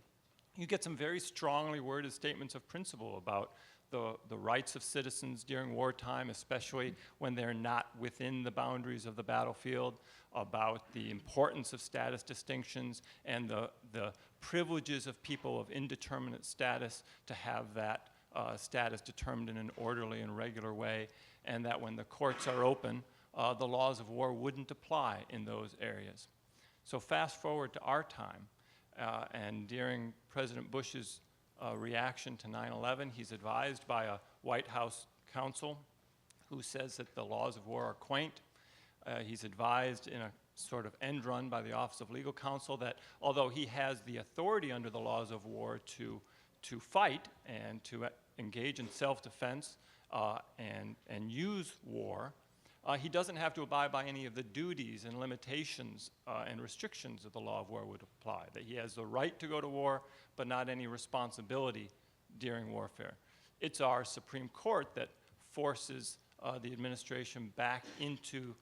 you get some very strongly worded statements of principle about the rights of citizens during wartime, especially when they're not within the boundaries of the battlefield, about the importance of status distinctions and the privileges of people of indeterminate status to have that status determined in an orderly and regular way, and that when the courts are open, the laws of war wouldn't apply in those areas. So fast forward to our time, and during President Bush's reaction to 9/11, he's advised by a White House counsel who says that the laws of war are quaint. He's advised in a sort of end run by the Office of Legal Counsel that although he has the authority under the laws of war to fight and to engage in self-defense and use war, he doesn't have to abide by any of the duties and limitations and restrictions that the law of war would apply, that he has the right to go to war, but not any responsibility during warfare. It's our Supreme Court that forces the administration back into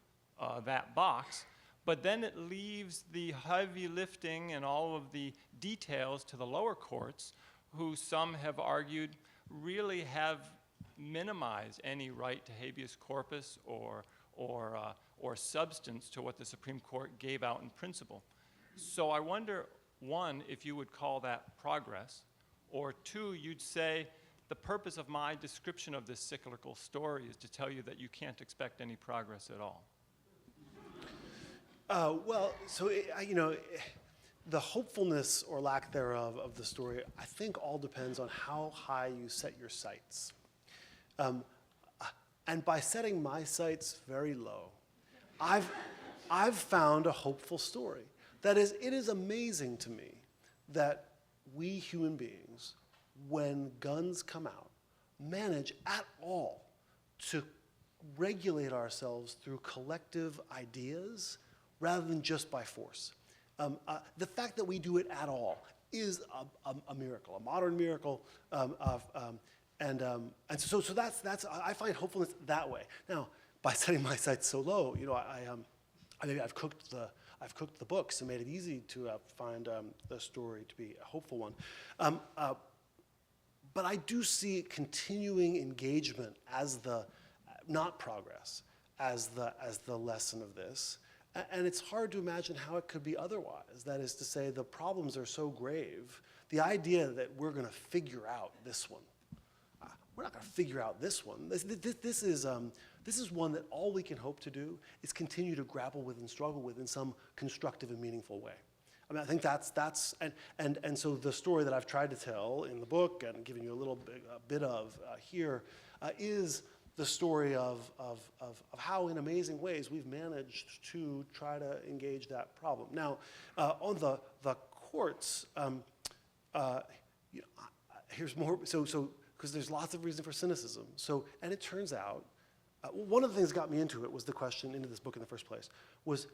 that box, but then it leaves the heavy lifting and all of the details to the lower courts, who some have argued really have minimize any right to habeas corpus or substance to what the Supreme Court gave out in principle. So I wonder, one, if you would call that progress, or two, you'd say the purpose of my description of this cyclical story is to tell you that you can't expect any progress at all. The hopefulness or lack thereof of the story, I think all depends on how high you set your sights. And by setting my sights very low, I've found a hopeful story. That is, it is amazing to me that we human beings, when guns come out, manage at all to regulate ourselves through collective ideas rather than just by force. The fact that we do it at all is a miracle, a modern miracle. And so that's I find hopefulness that way. Now, by setting my sights so low, I've cooked the books and made it easy to find the story to be a hopeful one. But I do see continuing engagement as not progress, as the lesson of this. And it's hard to imagine how it could be otherwise. That is to say, the problems are so grave. The idea that we're going to figure out this one, we're not going to figure out this one. This is one that all we can hope to do is continue to grapple with and struggle with in some constructive and meaningful way. I mean, I think that's and so the story that I've tried to tell in the book and giving you a bit of here is the story of how, in amazing ways, we've managed to try to engage that problem. Now, on the courts, here's more. So because there's lots of reason for cynicism. And it turns out, one of the things that got me into it was the question into this book in the first place was,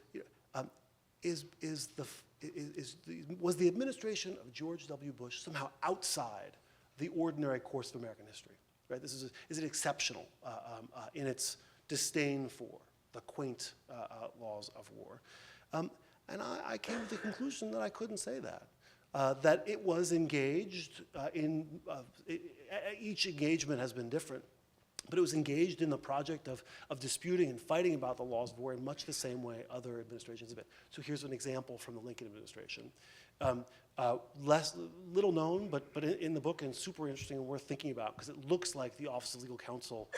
was the administration of George W. Bush somehow outside the ordinary course of American history? Right? Is it exceptional in its disdain for the quaint laws of war? And I came to the conclusion that I couldn't say that. That it was engaged each engagement has been different, but it was engaged in the project of disputing and fighting about the laws of war in much the same way other administrations have been. So here's an example from the Lincoln administration. Little known, but in the book, and super interesting and worth thinking about, because it looks like the Office of Legal Counsel,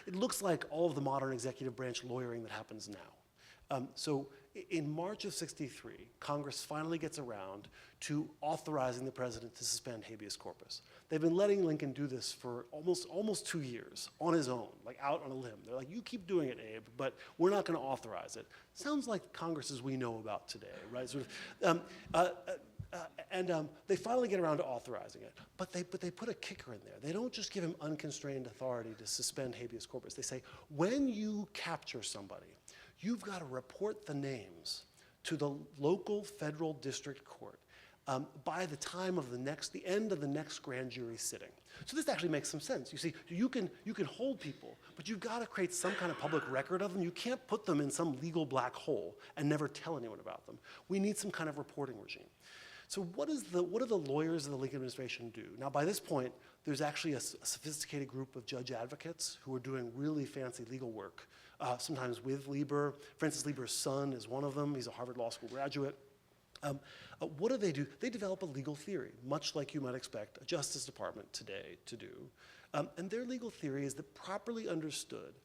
it looks like all of the modern executive branch lawyering that happens now. So in March of '63, Congress finally gets around to authorizing the president to suspend habeas corpus. They've been letting Lincoln do this for almost 2 years on his own, like out on a limb. They're like, you keep doing it, Abe, but we're not going to authorize it. Sounds like Congresses we know about today, right? Sort of, they finally get around to authorizing it, but they put a kicker in there. They don't just give him unconstrained authority to suspend habeas corpus. They say, when you capture somebody, you've got to report the names to the local federal district court by the time of the end of the next grand jury sitting. So this actually makes some sense. You see, you can hold people, but you've got to create some kind of public record of them. You can't put them in some legal black hole and never tell anyone about them. We need some kind of reporting regime. So what do the lawyers of the Lincoln administration do? Now, by this point, there's actually a sophisticated group of judge advocates who are doing really fancy legal work, sometimes with Lieber. Francis Lieber's son is one of them. He's a Harvard Law School graduate. What do? They develop a legal theory, much like you might expect a Justice Department today to do. And their legal theory is that, properly understood,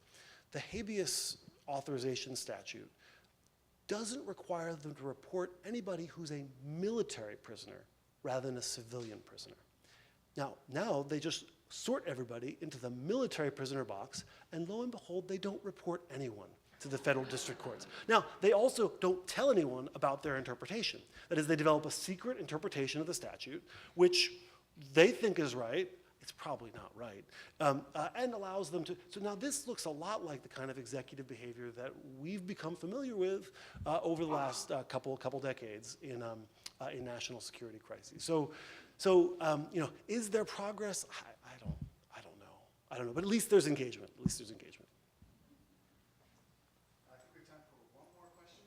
the habeas authorization statute doesn't require them to report anybody who's a military prisoner rather than a civilian prisoner. Now they just sort everybody into the military prisoner box, and lo and behold, they don't report anyone to the federal district courts. Now, they also don't tell anyone about their interpretation. That is, they develop a secret interpretation of the statute, which they think is right. It's probably not right, and allows them to. So now this looks a lot like the kind of executive behavior that we've become familiar with over the last couple decades in national security crises. So is there progress? I don't know. But at least there's engagement. I think we have time for one more question.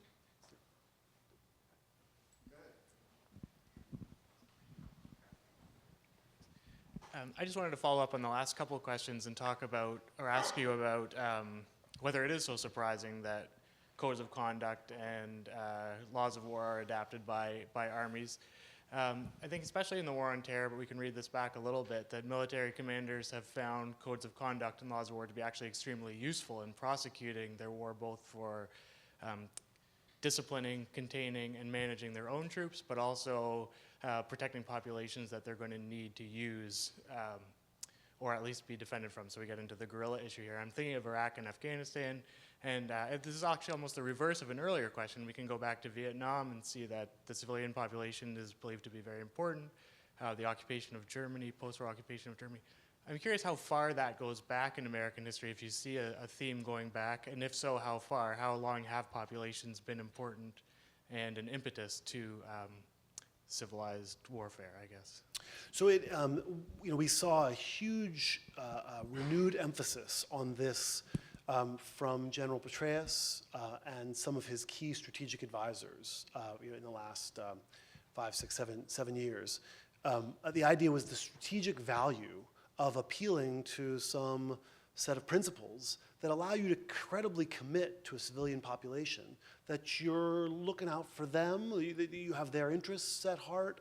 Go ahead. I just wanted to follow up on the last couple of questions and talk about, or ask you about whether it is so surprising that codes of conduct and laws of war are adapted by armies. I think especially in the War on Terror, but we can read this back a little bit, that military commanders have found codes of conduct and laws of war to be actually extremely useful in prosecuting their war, both for disciplining, containing, and managing their own troops, but also protecting populations that they're going to need to use or at least be defended from. So we get into the guerrilla issue here. I'm thinking of Iraq and Afghanistan, and this is actually almost the reverse of an earlier question. We can go back to Vietnam and see that the civilian population is believed to be very important. The occupation of Germany, post-war occupation of Germany. I'm curious how far that goes back in American history, if you see a theme going back, and if so, how far? How long have populations been important and an impetus to civilized warfare, I guess? So we saw a huge renewed emphasis on this from General Petraeus and some of his key strategic advisors in the last 5, 6, 7 years. The idea was the strategic value of appealing to some set of principles that allow you to credibly commit to a civilian population, that you're looking out for them, you have their interests at heart,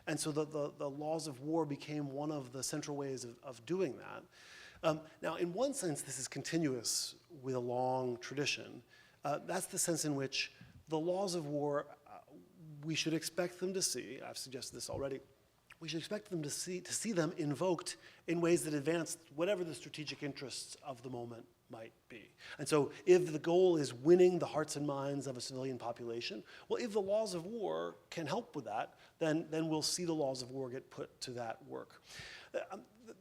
and so the laws of war became one of the central ways of doing that. Now, in one sense, this is continuous with a long tradition. That's the sense in which the laws of war, we should expect them to see, I've suggested this already, we should expect them to see them invoked in ways that advance whatever the strategic interests of the moment might be. And so if the goal is winning the hearts and minds of a civilian population, well, if the laws of war can help with that, then we'll see the laws of war get put to that work.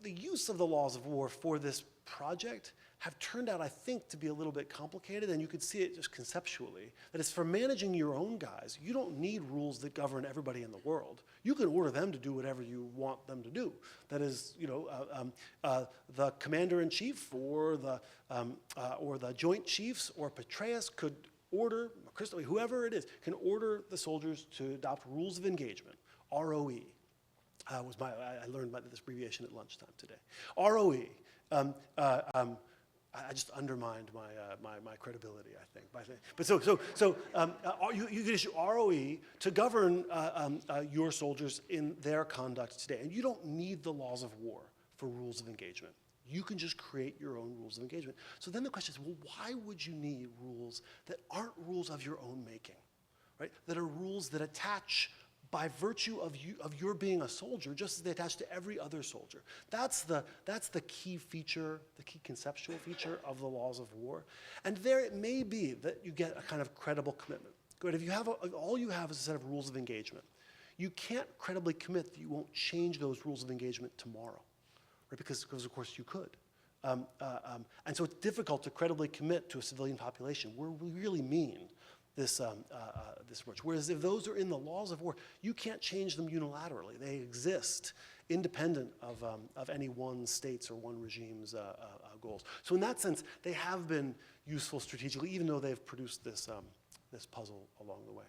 The use of the laws of war for this project have turned out, I think, to be a little bit complicated, and you could see it just conceptually. That is, for managing your own guys, you don't need rules that govern everybody in the world. You can order them to do whatever you want them to do. That is, the commander-in-chief or the joint chiefs or Petraeus could order, whoever it is, can order the soldiers to adopt rules of engagement, ROE. I learned about this abbreviation at lunchtime today. ROE. I just undermined my credibility, I think. But you can issue ROE to govern your soldiers in their conduct today. And you don't need the laws of war for rules of engagement. You can just create your own rules of engagement. So then the question is, well, why would you need rules that aren't rules of your own making, right? That are rules that attach by virtue of your being a soldier, just as they attach to every other soldier. That's the key feature, the key conceptual feature of the laws of war. And there it may be that you get a kind of credible commitment. Good, if you have all you have is a set of rules of engagement, you can't credibly commit that you won't change those rules of engagement tomorrow, right? Because of course you could. And so it's difficult to credibly commit to a civilian population where we really mean this approach. Whereas if those are in the laws of war, you can't change them unilaterally. They exist independent of any one state's or one regime's goals. So in that sense, they have been useful strategically, even though they've produced this puzzle along the way.